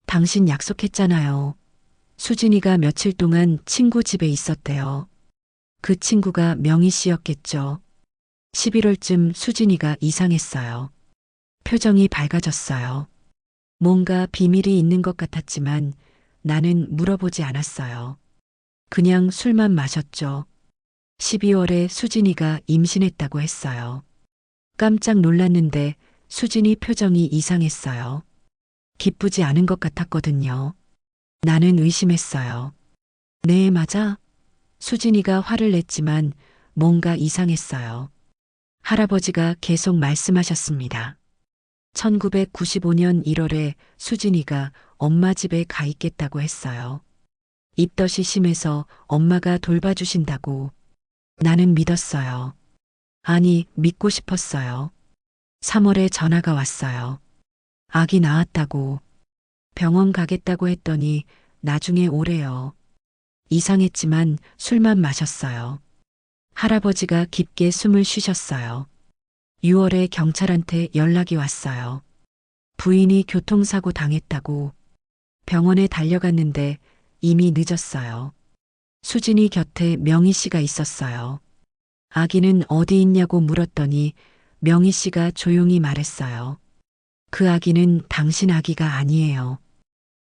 당신 약속했잖아요. 수진이가 며칠 동안 친구 집에 있었대요. 그 친구가 명희 씨였겠죠. 11월쯤 수진이가 이상했어요. 표정이 밝아졌어요. 뭔가 비밀이 있는 것 같았지만 나는 물어보지 않았어요. 그냥 술만 마셨죠. 12월에 수진이가 임신했다고 했어요. 깜짝 놀랐는데 수진이 표정이 이상했어요. 기쁘지 않은 것 같았거든요. 나는 의심했어요. 네, 맞아. 수진이가 화를 냈지만 뭔가 이상했어요. 할아버지가 계속 말씀하셨습니다. 1995년 1월에 수진이가 엄마 집에 가 있겠다고 했어요. 입덧이 심해서 엄마가 돌봐주신다고. 나는 믿었어요. 아니, 믿고 싶었어요. 3월에 전화가 왔어요. 아기 낳았다고. 병원 가겠다고 했더니 나중에 오래요. 이상했지만 술만 마셨어요. 할아버지가 깊게 숨을 쉬셨어요. 6월에 경찰한테 연락이 왔어요. 부인이 교통사고 당했다고. 병원에 달려갔는데 이미 늦었어요. 수진이 곁에 명희 씨가 있었어요. 아기는 어디 있냐고 물었더니 명희 씨가 조용히 말했어요. 그 아기는 당신 아기가 아니에요.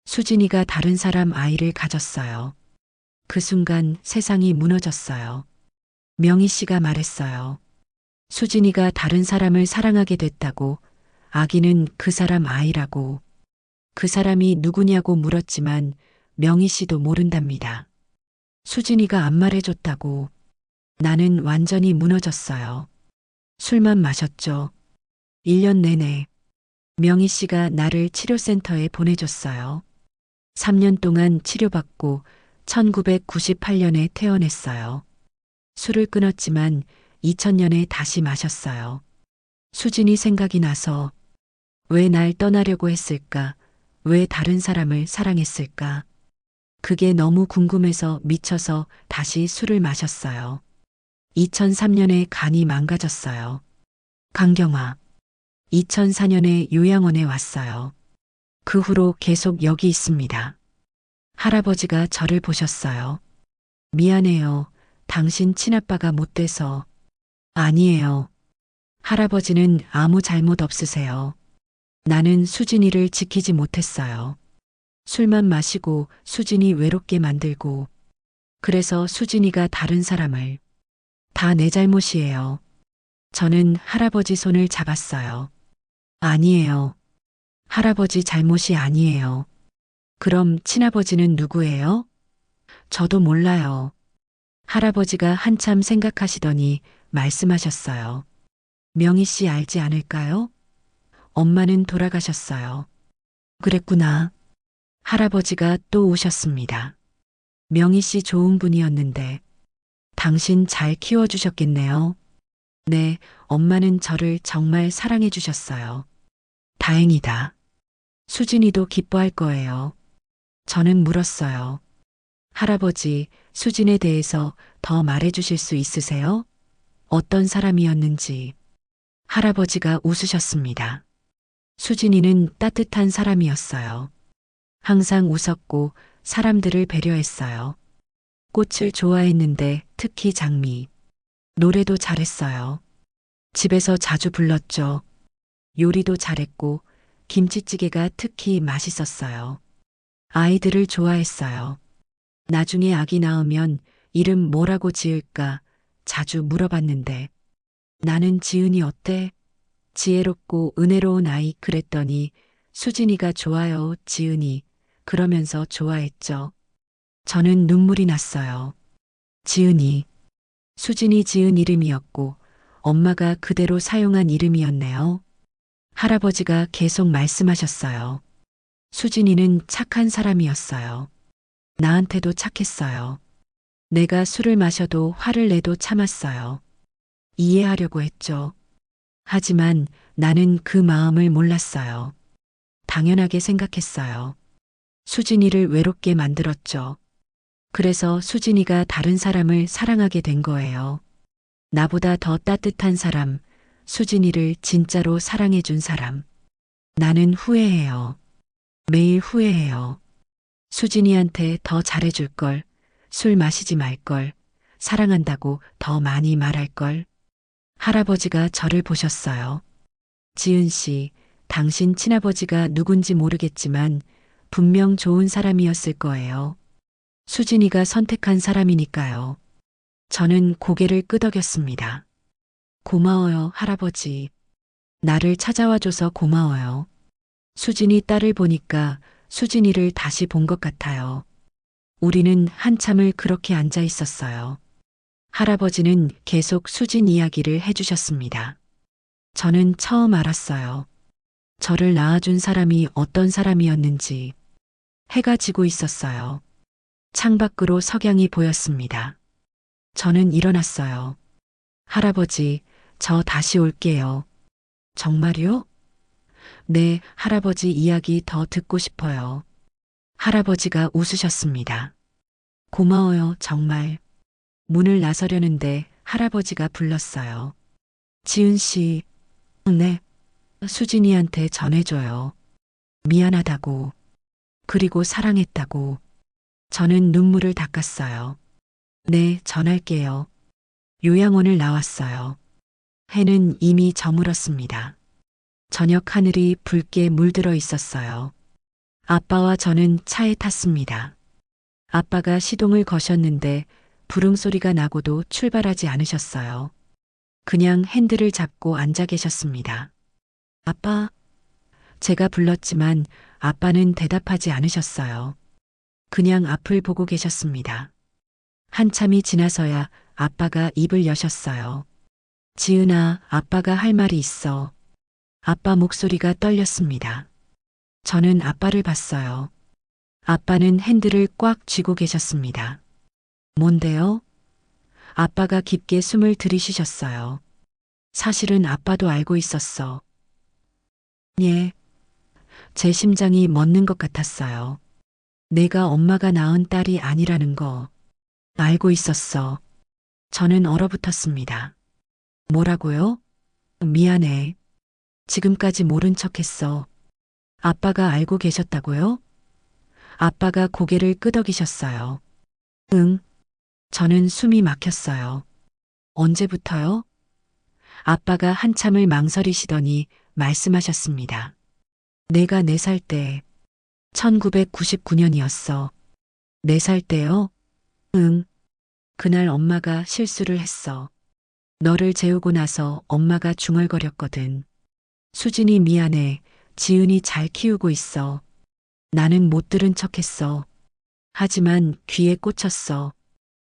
수진이가 다른 사람 아이를 가졌어요. 그 순간 세상이 무너졌어요. 명희 씨가 말했어요. 수진이가 다른 사람을 사랑하게 됐다고. 아기는 그 사람 아이라고. 그 사람이 누구냐고 물었지만 명희 씨도 모른답니다. 수진이가 안 말해줬다고. 나는 완전히 무너졌어요. 술만 마셨죠. 1년 내내. 명희 씨가 나를 치료센터에 보내줬어요. 3년 동안 치료받고 1998년에 퇴원했어요. 술을 끊었지만 2000년에 다시 마셨어요. 수진이 생각이 나서 왜 날 떠나려고 했을까? 왜 다른 사람을 사랑했을까? 그게 너무 궁금해서 미쳐서 다시 술을 마셨어요. 2003년에 간이 망가졌어요. 강경화. 2004년에 요양원에 왔어요. 그 후로 계속 여기 있습니다. 할아버지가 저를 보셨어요. 미안해요. 당신 친아빠가 못 돼서. 아니에요. 할아버지는 아무 잘못 없으세요. 나는 수진이를 지키지 못했어요. 술만 마시고 수진이 외롭게 만들고. 그래서 수진이가 다른 사람을. 다 내 잘못이에요. 저는 할아버지 손을 잡았어요. 아니에요. 할아버지 잘못이 아니에요. 그럼 친아버지는 누구예요? 저도 몰라요. 할아버지가 한참 생각하시더니 말씀하셨어요. 명희 씨 알지 않을까요? 엄마는 돌아가셨어요. 그랬구나. 할아버지가 또 오셨습니다. 명희 씨 좋은 분이었는데 당신 잘 키워주셨겠네요. 네, 엄마는 저를 정말 사랑해 주셨어요. 다행이다. 수진이도 기뻐할 거예요. 저는 물었어요. 할아버지, 수진에 대해서 더 말해 주실 수 있으세요? 어떤 사람이었는지. 할아버지가 웃으셨습니다. 수진이는 따뜻한 사람이었어요. 항상 웃었고 사람들을 배려했어요. 꽃을 좋아했는데 특히 장미. 노래도 잘했어요. 집에서 자주 불렀죠. 요리도 잘했고 김치찌개가 특히 맛있었어요. 아이들을 좋아했어요. 나중에 아기 낳으면 이름 뭐라고 지을까 자주 물어봤는데 나는 지은이 어때? 지혜롭고 은혜로운 아이 그랬더니 수진이가 좋아요, 지은이. 그러면서 좋아했죠. 저는 눈물이 났어요. 지은이. 수진이 지은 이름이었고 엄마가 그대로 사용한 이름이었네요. 할아버지가 계속 말씀하셨어요. 수진이는 착한 사람이었어요. 나한테도 착했어요. 내가 술을 마셔도 화를 내도 참았어요. 이해하려고 했죠. 하지만 나는 그 마음을 몰랐어요. 당연하게 생각했어요. 수진이를 외롭게 만들었죠. 그래서 수진이가 다른 사람을 사랑하게 된 거예요. 나보다 더 따뜻한 사람, 수진이를 진짜로 사랑해준 사람. 나는 후회해요. 매일 후회해요. 수진이한테 더 잘해줄 걸, 술 마시지 말 걸, 사랑한다고 더 많이 말할 걸. 할아버지가 저를 보셨어요. 지은 씨, 당신 친아버지가 누군지 모르겠지만 분명 좋은 사람이었을 거예요. 수진이가 선택한 사람이니까요. 저는 고개를 끄덕였습니다. 고마워요, 할아버지. 나를 찾아와줘서 고마워요. 수진이 딸을 보니까 수진이를 다시 본 것 같아요. 우리는 한참을 그렇게 앉아 있었어요. 할아버지는 계속 수진 이야기를 해주셨습니다. 저는 처음 알았어요. 저를 낳아준 사람이 어떤 사람이었는지. 해가 지고 있었어요. 창밖으로 석양이 보였습니다. 저는 일어났어요. 할아버지, 저 다시 올게요. 정말요? 네, 할아버지 이야기 더 듣고 싶어요. 할아버지가 웃으셨습니다. 고마워요, 정말. 문을 나서려는데 할아버지가 불렀어요. 지은 씨, 네, 수진이한테 전해줘요. 미안하다고, 그리고 사랑했다고. 저는 눈물을 닦았어요. 네, 전할게요. 요양원을 나왔어요. 해는 이미 저물었습니다. 저녁 하늘이 붉게 물들어 있었어요. 아빠와 저는 차에 탔습니다. 아빠가 시동을 거셨는데 부릉소리가 나고도 출발하지 않으셨어요. 그냥 핸들을 잡고 앉아 계셨습니다. 아빠, 제가 불렀지만 아빠는 대답하지 않으셨어요. 그냥 앞을 보고 계셨습니다. 한참이 지나서야 아빠가 입을 여셨어요. 지은아, 아빠가 할 말이 있어. 아빠 목소리가 떨렸습니다. 저는 아빠를 봤어요. 아빠는 핸들을 꽉 쥐고 계셨습니다. 뭔데요? 아빠가 깊게 숨을 들이쉬셨어요. 사실은 아빠도 알고 있었어. 예. 제 심장이 멎는 것 같았어요. 내가 엄마가 낳은 딸이 아니라는 거 알고 있었어. 저는 얼어붙었습니다. 뭐라고요? 미안해. 지금까지 모른 척 했어. 아빠가 알고 계셨다고요? 아빠가 고개를 끄덕이셨어요. 응. 저는 숨이 막혔어요. 언제부터요? 아빠가 한참을 망설이시더니 말씀하셨습니다. 내가 4살 때, 1999년이었어. 4살 때요? 응. 그날 엄마가 실수를 했어. 너를 재우고 나서 엄마가 중얼거렸거든. 수진이 미안해. 지은이 잘 키우고 있어. 나는 못 들은 척 했어. 하지만 귀에 꽂혔어.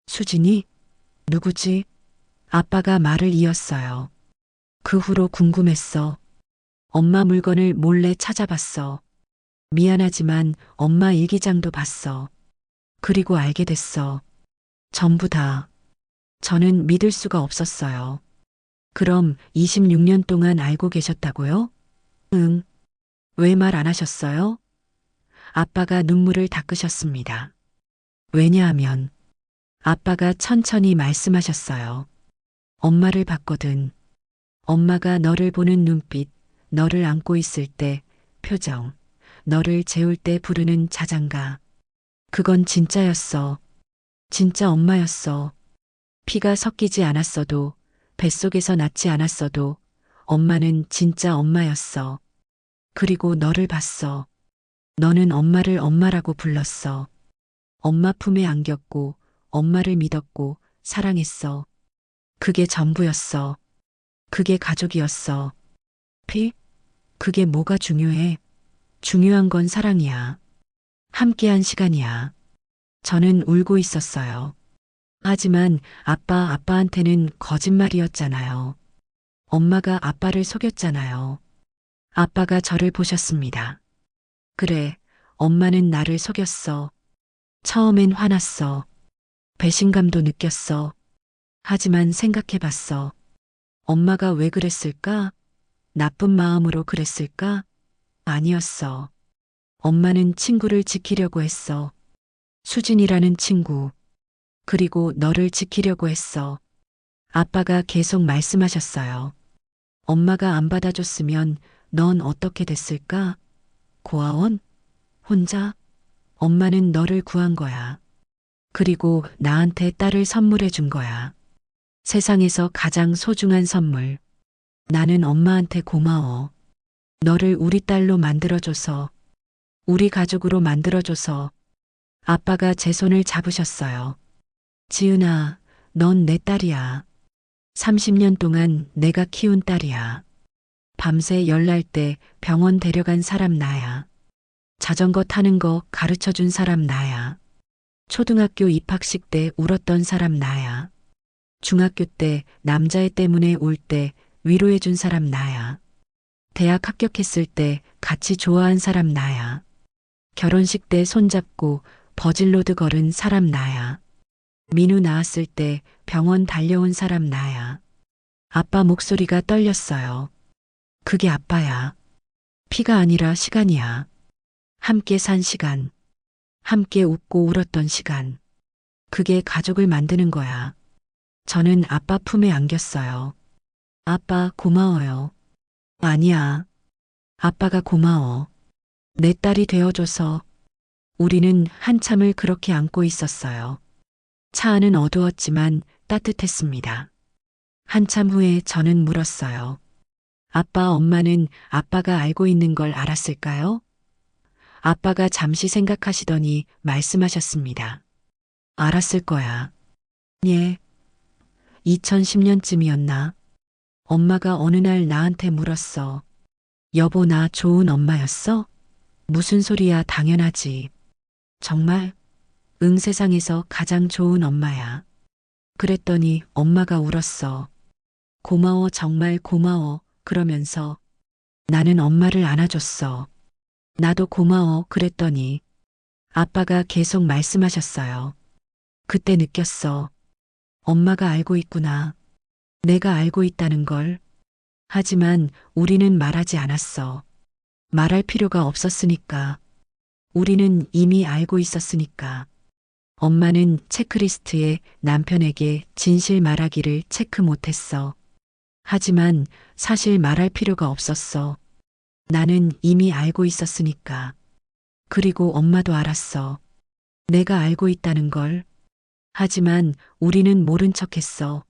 수진이? 누구지? 아빠가 말을 이었어요. 그 후로 궁금했어. 엄마 물건을 몰래 찾아봤어. 미안하지만 엄마 일기장도 봤어. 그리고 알게 됐어. 전부 다. 저는 믿을 수가 없었어요. 그럼 26년 동안 알고 계셨다고요? 응. 왜 말 안 하셨어요? 아빠가 눈물을 닦으셨습니다. 왜냐하면 아빠가 천천히 말씀하셨어요. 엄마를 봤거든. 엄마가 너를 보는 눈빛, 너를 안고 있을 때 표정, 너를 재울 때 부르는 자장가. 그건 진짜였어. 진짜 엄마였어. 피가 섞이지 않았어도, 뱃속에서 낳지 않았어도 엄마는 진짜 엄마였어. 그리고 너를 봤어. 너는 엄마를 엄마라고 불렀어. 엄마 품에 안겼고, 엄마를 믿었고, 사랑했어. 그게 전부였어. 그게 가족이었어. 피? 그게 뭐가 중요해? 중요한 건 사랑이야. 함께한 시간이야. 저는 울고 있었어요. 하지만 아빠한테는 거짓말이었잖아요. 엄마가 아빠를 속였잖아요. 아빠가 저를 보셨습니다. 그래, 엄마는 나를 속였어. 처음엔 화났어. 배신감도 느꼈어. 하지만 생각해봤어. 엄마가 왜 그랬을까? 나쁜 마음으로 그랬을까? 아니었어. 엄마는 친구를 지키려고 했어. 수진이라는 친구. 그리고 너를 지키려고 했어. 아빠가 계속 말씀하셨어요. 엄마가 안 받아줬으면 넌 어떻게 됐을까? 고아원? 혼자? 엄마는 너를 구한 거야. 그리고 나한테 딸을 선물해 준 거야. 세상에서 가장 소중한 선물. 나는 엄마한테 고마워. 너를 우리 딸로 만들어줘서, 우리 가족으로 만들어줘서. 아빠가 제 손을 잡으셨어요. 지은아, 넌 내 딸이야. 30년 동안 내가 키운 딸이야. 밤새 열날 때 병원 데려간 사람 나야. 자전거 타는 거 가르쳐 준 사람 나야. 초등학교 입학식 때 울었던 사람 나야. 중학교 때 남자애 때문에 울 때 위로해 준 사람 나야. 대학 합격했을 때 같이 좋아한 사람 나야. 결혼식 때 손잡고 버질로드 걸은 사람 나야. 민우 낳았을 때 병원 달려온 사람 나야. 아빠 목소리가 떨렸어요. 그게 아빠야. 피가 아니라 시간이야. 함께 산 시간, 함께 웃고 울었던 시간. 그게 가족을 만드는 거야. 저는 아빠 품에 안겼어요. 아빠 고마워요. 아니야. 아빠가 고마워. 내 딸이 되어줘서. 우리는 한참을 그렇게 안고 있었어요. 차 안은 어두웠지만 따뜻했습니다. 한참 후에 저는 물었어요. 아빠, 엄마는 아빠가 알고 있는 걸 알았을까요? 아빠가 잠시 생각하시더니 말씀하셨습니다. 알았을 거야. 예. 2010년쯤이었나? 엄마가 어느 날 나한테 물었어. 여보, 나 좋은 엄마였어? 무슨 소리야, 당연하지. 정말? 응, 세상에서 가장 좋은 엄마야. 그랬더니 엄마가 울었어. 고마워, 정말 고마워. 그러면서 나는 엄마를 안아줬어. 나도 고마워. 그랬더니 아빠가 계속 말씀하셨어요. 그때 느꼈어. 엄마가 알고 있구나. 내가 알고 있다는 걸. 하지만 우리는 말하지 않았어. 말할 필요가 없었으니까. 우리는 이미 알고 있었으니까. 엄마는 체크리스트에 남편에게 진실 말하기를 체크 못했어. 하지만 사실 말할 필요가 없었어. 나는 이미 알고 있었으니까. 그리고 엄마도 알았어. 내가 알고 있다는 걸. 하지만 우리는 모른 척 했어.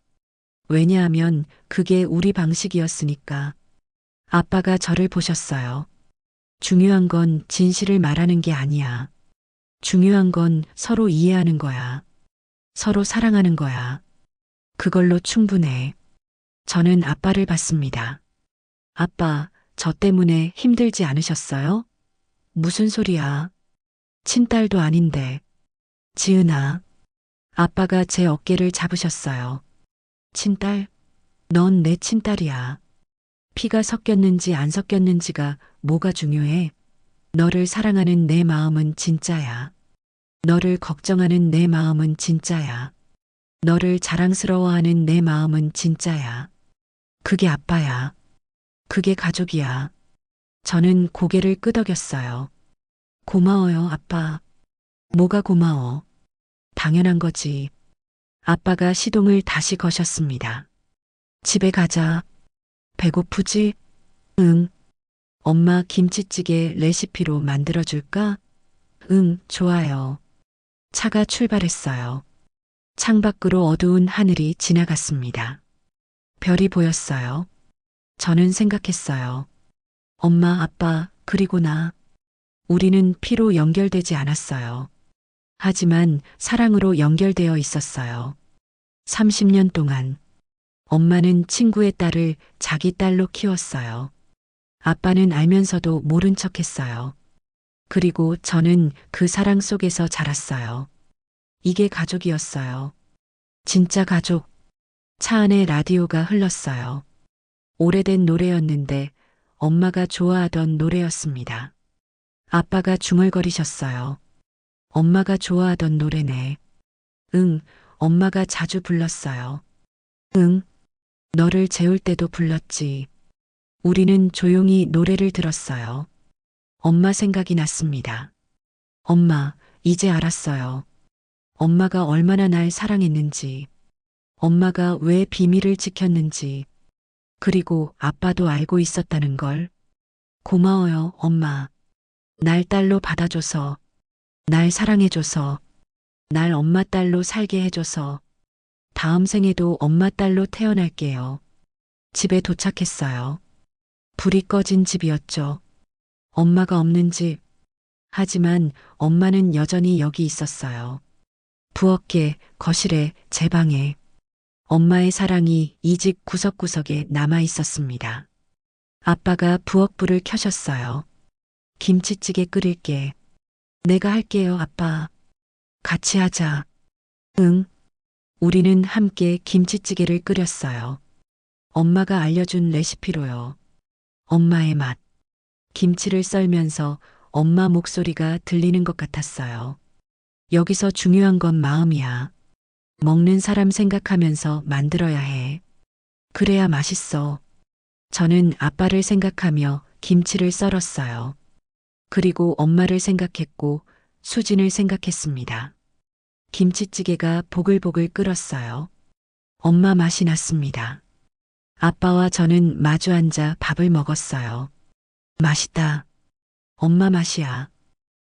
왜냐하면 그게 우리 방식이었으니까. 아빠가 저를 보셨어요. 중요한 건 진실을 말하는 게 아니야. 중요한 건 서로 이해하는 거야. 서로 사랑하는 거야. 그걸로 충분해. 저는 아빠를 봤습니다. 아빠, 저 때문에 힘들지 않으셨어요? 무슨 소리야? 친딸도 아닌데. 지은아. 아빠가 제 어깨를 잡으셨어요. 친딸? 넌 내 친딸이야. 피가 섞였는지 안 섞였는지가 뭐가 중요해? 너를 사랑하는 내 마음은 진짜야. 너를 걱정하는 내 마음은 진짜야. 너를 자랑스러워하는 내 마음은 진짜야. 그게 아빠야. 그게 가족이야. 저는 고개를 끄덕였어요. 고마워요, 아빠. 뭐가 고마워? 당연한 거지. 아빠가 시동을 다시 거셨습니다. 집에 가자. 배고프지? 응. 엄마 김치찌개 레시피로 만들어줄까? 응, 좋아요. 차가 출발했어요. 창밖으로 어두운 하늘이 지나갔습니다. 별이 보였어요. 저는 생각했어요. 엄마, 아빠, 그리고 나. 우리는 피로 연결되지 않았어요. 하지만 사랑으로 연결되어 있었어요. 30년 동안. 엄마는 친구의 딸을 자기 딸로 키웠어요. 아빠는 알면서도 모른 척 했어요. 그리고 저는 그 사랑 속에서 자랐어요. 이게 가족이었어요. 진짜 가족. 차 안에 라디오가 흘렀어요. 오래된 노래였는데 엄마가 좋아하던 노래였습니다. 아빠가 중얼거리셨어요. 엄마가 좋아하던 노래네. 응, 엄마가 자주 불렀어요. 응, 너를 재울 때도 불렀지. 우리는 조용히 노래를 들었어요. 엄마 생각이 났습니다. 엄마, 이제 알았어요. 엄마가 얼마나 날 사랑했는지. 엄마가 왜 비밀을 지켰는지. 그리고 아빠도 알고 있었다는 걸. 고마워요, 엄마. 날 딸로 받아줘서. 날 사랑해줘서. 날 엄마 딸로 살게 해줘서. 다음 생에도 엄마 딸로 태어날게요. 집에 도착했어요. 불이 꺼진 집이었죠. 엄마가 없는 집. 하지만 엄마는 여전히 여기 있었어요. 부엌에, 거실에, 제 방에. 엄마의 사랑이 이 집 구석구석에 남아 있었습니다. 아빠가 부엌불을 켜셨어요. 김치찌개 끓일게. 내가 할게요, 아빠. 같이 하자. 응. 우리는 함께 김치찌개를 끓였어요. 엄마가 알려준 레시피로요. 엄마의 맛. 김치를 썰면서 엄마 목소리가 들리는 것 같았어요. 여기서 중요한 건 마음이야. 먹는 사람 생각하면서 만들어야 해. 그래야 맛있어. 저는 아빠를 생각하며 김치를 썰었어요. 그리고 엄마를 생각했고 수진을 생각했습니다. 김치찌개가 보글보글 끓었어요. 엄마 맛이 났습니다. 아빠와 저는 마주 앉아 밥을 먹었어요. 맛있다. 엄마 맛이야.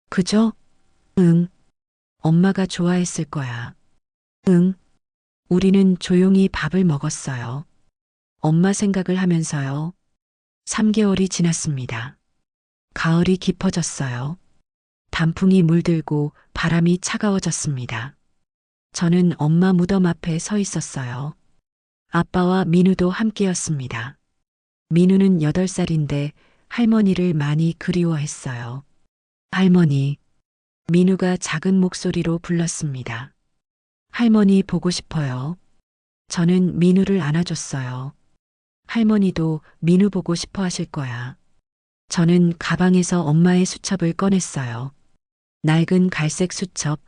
그죠? 응. 엄마가 좋아했을 거야. 응. 우리는 조용히 밥을 먹었어요. 엄마 생각을 하면서요. 3개월이 지났습니다. 가을이 깊어졌어요. 단풍이 물들고 바람이 차가워졌습니다. 저는 엄마 무덤 앞에 서 있었어요. 아빠와 민우도 함께였습니다. 민우는 8살인데 할머니를 많이 그리워했어요. 할머니. 민우가 작은 목소리로 불렀습니다. 할머니 보고 싶어요. 저는 민우를 안아줬어요. 할머니도 민우 보고 싶어 하실 거야. 저는 가방에서 엄마의 수첩을 꺼냈어요. 낡은 갈색 수첩,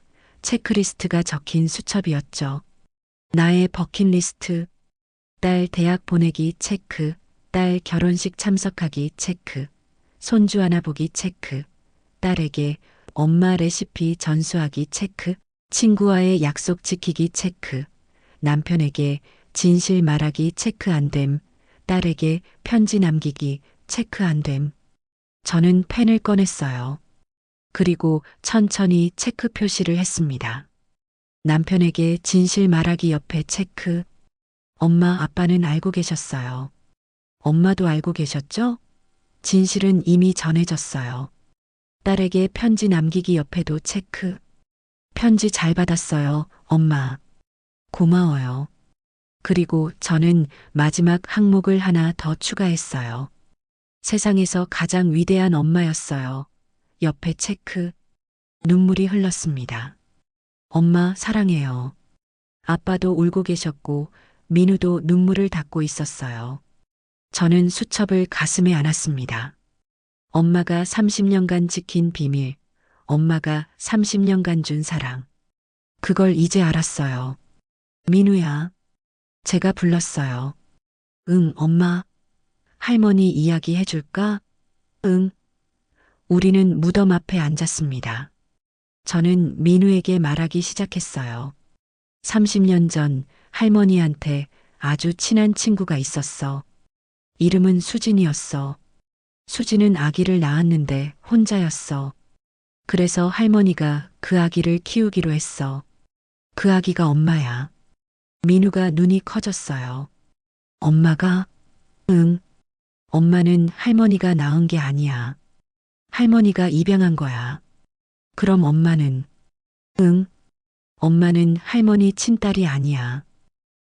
체크리스트가 적힌 수첩이었죠. 나의 버킷리스트, 딸 대학 보내기 체크, 딸 결혼식 참석하기 체크, 손주 하나 보기 체크, 딸에게 엄마 레시피 전수하기 체크, 친구와의 약속 지키기 체크, 남편에게 진실 말하기 체크 안 됨, 딸에게 편지 남기기 체크 안 됨. 저는 펜을 꺼냈어요. 그리고 천천히 체크 표시를 했습니다. 남편에게 진실 말하기 옆에 체크. 엄마 아빠는 알고 계셨어요. 엄마도 알고 계셨죠? 진실은 이미 전해졌어요. 딸에게 편지 남기기 옆에도 체크. 편지 잘 받았어요, 엄마. 고마워요. 그리고 저는 마지막 항목을 하나 더 추가했어요. 세상에서 가장 위대한 엄마였어요. 옆에 체크. 눈물이 흘렀습니다. 엄마 사랑해요. 아빠도 울고 계셨고 민우도 눈물을 닦고 있었어요. 저는 수첩을 가슴에 안았습니다. 엄마가 30년간 지킨 비밀, 엄마가 30년간 준 사랑. 그걸 이제 알았어요. 민우야. 제가 불렀어요. 응, 엄마. 할머니 이야기 해줄까? 응. 우리는 무덤 앞에 앉았습니다. 저는 민우에게 말하기 시작했어요. 30년 전 할머니한테 아주 친한 친구가 있었어. 이름은 수진이었어. 수진은 아기를 낳았는데 혼자였어. 그래서 할머니가 그 아기를 키우기로 했어. 그 아기가 엄마야. 민우가 눈이 커졌어요. 엄마가? 응. 엄마는 할머니가 낳은 게 아니야. 할머니가 입양한 거야. 그럼 엄마는? 응. 엄마는 할머니 친딸이 아니야.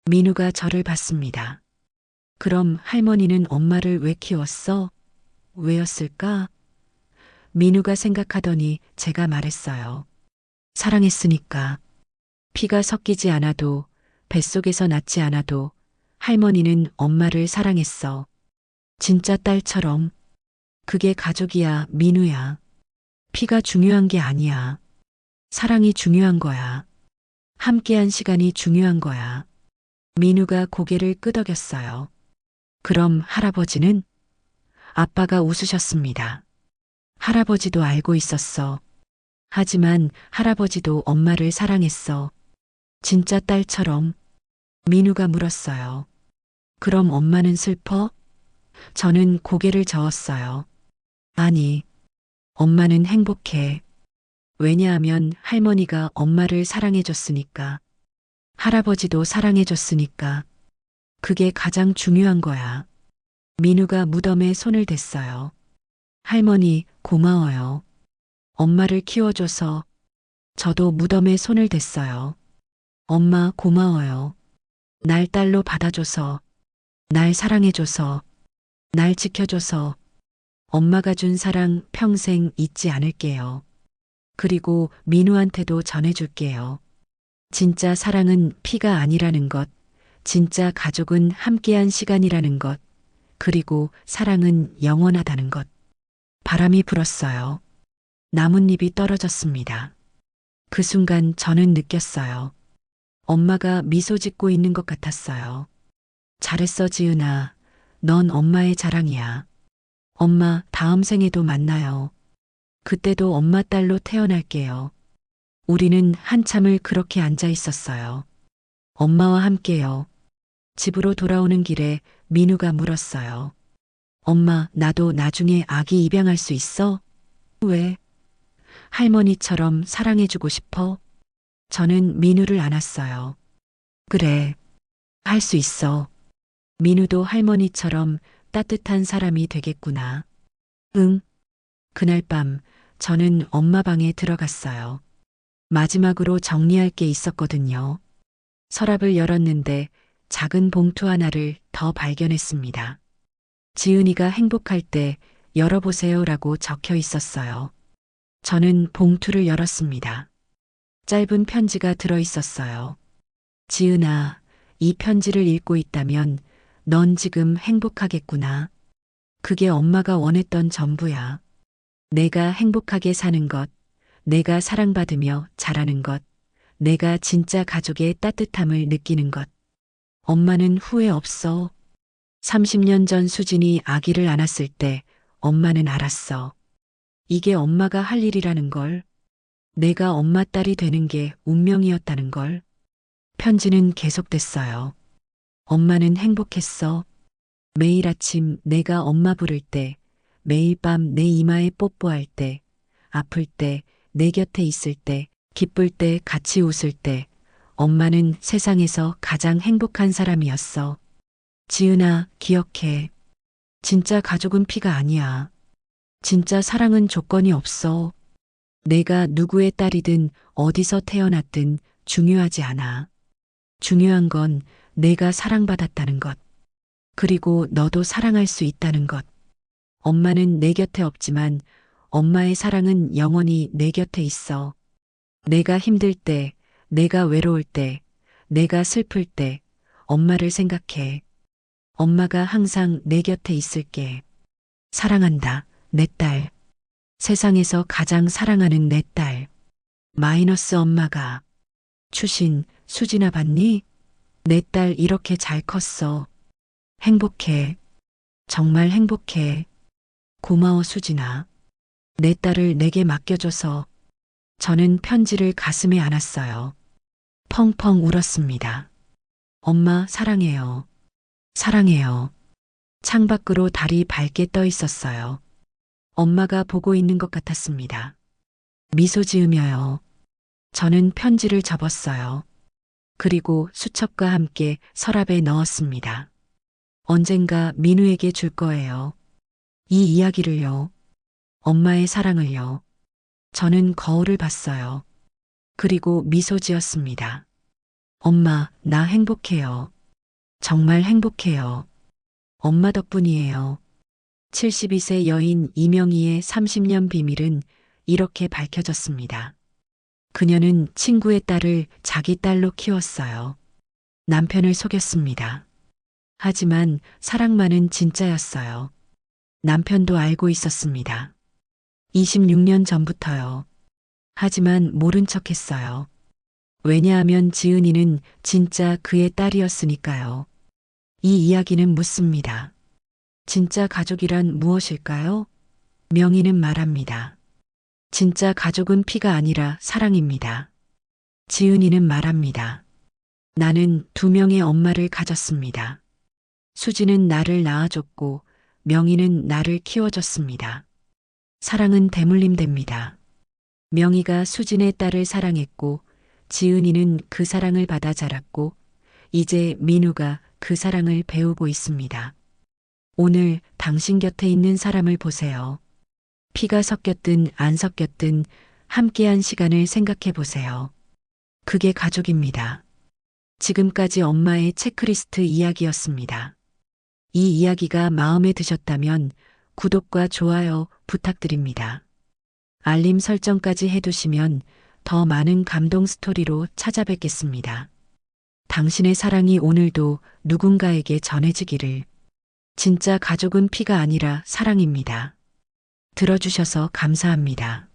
민우가 저를 봤습니다. 그럼 할머니는 엄마를 왜 키웠어? 왜였을까? 민우가 생각하더니 제가 말했어요. 사랑했으니까. 피가 섞이지 않아도, 뱃속에서 낳지 않아도 할머니는 엄마를 사랑했어. 진짜 딸처럼. 그게 가족이야, 민우야. 피가 중요한 게 아니야. 사랑이 중요한 거야. 함께한 시간이 중요한 거야. 민우가 고개를 끄덕였어요. 그럼 할아버지는? 아빠가 웃으셨습니다. 할아버지도 알고 있었어. 하지만 할아버지도 엄마를 사랑했어. 진짜 딸처럼. 민우가 물었어요. 그럼 엄마는 슬퍼? 저는 고개를 저었어요. 아니, 엄마는 행복해. 왜냐하면 할머니가 엄마를 사랑해줬으니까. 할아버지도 사랑해줬으니까. 그게 가장 중요한 거야. 민우가 무덤에 손을 댔어요. 할머니, 고마워요. 엄마를 키워줘서. 저도 무덤에 손을 댔어요. 엄마, 고마워요. 날 딸로 받아줘서. 날 사랑해줘서. 날 지켜줘서. 엄마가 준 사랑 평생 잊지 않을게요. 그리고 민우한테도 전해줄게요. 진짜 사랑은 피가 아니라는 것, 진짜 가족은 함께한 시간이라는 것, 그리고 사랑은 영원하다는 것. 바람이 불었어요. 나뭇잎이 떨어졌습니다. 그 순간 저는 느꼈어요. 엄마가 미소 짓고 있는 것 같았어요. 잘했어, 지은아. 넌 엄마의 자랑이야. 엄마, 다음 생에도 만나요. 그때도 엄마 딸로 태어날게요. 우리는 한참을 그렇게 앉아 있었어요. 엄마와 함께요. 집으로 돌아오는 길에 민우가 물었어요. 엄마, 나도 나중에 아기 입양할 수 있어? 왜? 할머니처럼 사랑해주고 싶어? 저는 민우를 안았어요. 그래, 할 수 있어. 민우도 할머니처럼 따뜻한 사람이 되겠구나. 응. 그날 밤 저는 엄마 방에 들어갔어요. 마지막으로 정리할 게 있었거든요. 서랍을 열었는데 작은 봉투 하나를 더 발견했습니다. 지은이가 행복할 때 열어보세요라고 적혀 있었어요. 저는 봉투를 열었습니다. 짧은 편지가 들어 있었어요. 지은아, 이 편지를 읽고 있다면 넌 지금 행복하겠구나. 그게 엄마가 원했던 전부야. 내가 행복하게 사는 것, 내가 사랑받으며 자라는 것, 내가 진짜 가족의 따뜻함을 느끼는 것. 엄마는 후회 없어. 30년 전 수진이 아기를 안았을 때 엄마는 알았어. 이게 엄마가 할 일이라는 걸. 내가 엄마 딸이 되는 게 운명이었다는 걸. 편지는 계속됐어요. 엄마는 행복했어. 매일 아침 내가 엄마 부를 때, 매일 밤 내 이마에 뽀뽀할 때, 아플 때, 내 곁에 있을 때, 기쁠 때, 같이 웃을 때, 엄마는 세상에서 가장 행복한 사람이었어. 지은아, 기억해. 진짜 가족은 피가 아니야. 진짜 사랑은 조건이 없어. 내가 누구의 딸이든 어디서 태어났든 중요하지 않아. 중요한 건 내가 사랑받았다는 것. 그리고 너도 사랑할 수 있다는 것. 엄마는 내 곁에 없지만 엄마의 사랑은 영원히 내 곁에 있어. 내가 힘들 때, 내가 외로울 때, 내가 슬플 때, 엄마를 생각해. 엄마가 항상 내 곁에 있을게. 사랑한다, 내 딸. 세상에서 가장 사랑하는 내 딸. 마이너스 엄마가. 추신, 수진아 봤니? 내 딸 이렇게 잘 컸어. 행복해. 정말 행복해. 고마워 수진아. 내 딸을 내게 맡겨줘서. 저는 편지를 가슴에 안았어요. 펑펑 울었습니다. 엄마 사랑해요. 사랑해요. 창밖으로 달이 밝게 떠 있었어요. 엄마가 보고 있는 것 같았습니다. 미소 지으며요. 저는 편지를 접었어요. 그리고 수첩과 함께 서랍에 넣었습니다. 언젠가 민우에게 줄 거예요. 이 이야기를요. 엄마의 사랑을요. 저는 거울을 봤어요. 그리고 미소 지었습니다. 엄마, 나 행복해요. 정말 행복해요. 엄마 덕분이에요. 72세 여인 이명희의 30년 비밀은 이렇게 밝혀졌습니다. 그녀는 친구의 딸을 자기 딸로 키웠어요. 남편을 속였습니다. 하지만 사랑만은 진짜였어요. 남편도 알고 있었습니다. 26년 전부터요. 하지만 모른 척 했어요. 왜냐하면 지은이는 진짜 그의 딸이었으니까요. 이 이야기는 묻습니다. 진짜 가족이란 무엇일까요? 명희는 말합니다. 진짜 가족은 피가 아니라 사랑입니다. 지은이는 말합니다. 나는 2명의 엄마를 가졌습니다. 수지는 나를 낳아줬고 명희는 나를 키워줬습니다. 사랑은 대물림됩니다. 명희가 수진의 딸을 사랑했고 지은이는 그 사랑을 받아 자랐고 이제 민우가 그 사랑을 배우고 있습니다. 오늘 당신 곁에 있는 사람을 보세요. 피가 섞였든 안 섞였든 함께한 시간을 생각해 보세요. 그게 가족입니다. 지금까지 엄마의 체크리스트 이야기였습니다. 이 이야기가 마음에 드셨다면 구독과 좋아요 부탁드립니다. 알림 설정까지 해두시면 더 많은 감동 스토리로 찾아뵙겠습니다. 당신의 사랑이 오늘도 누군가에게 전해지기를. 진짜 가족은 피가 아니라 사랑입니다. 들어주셔서 감사합니다.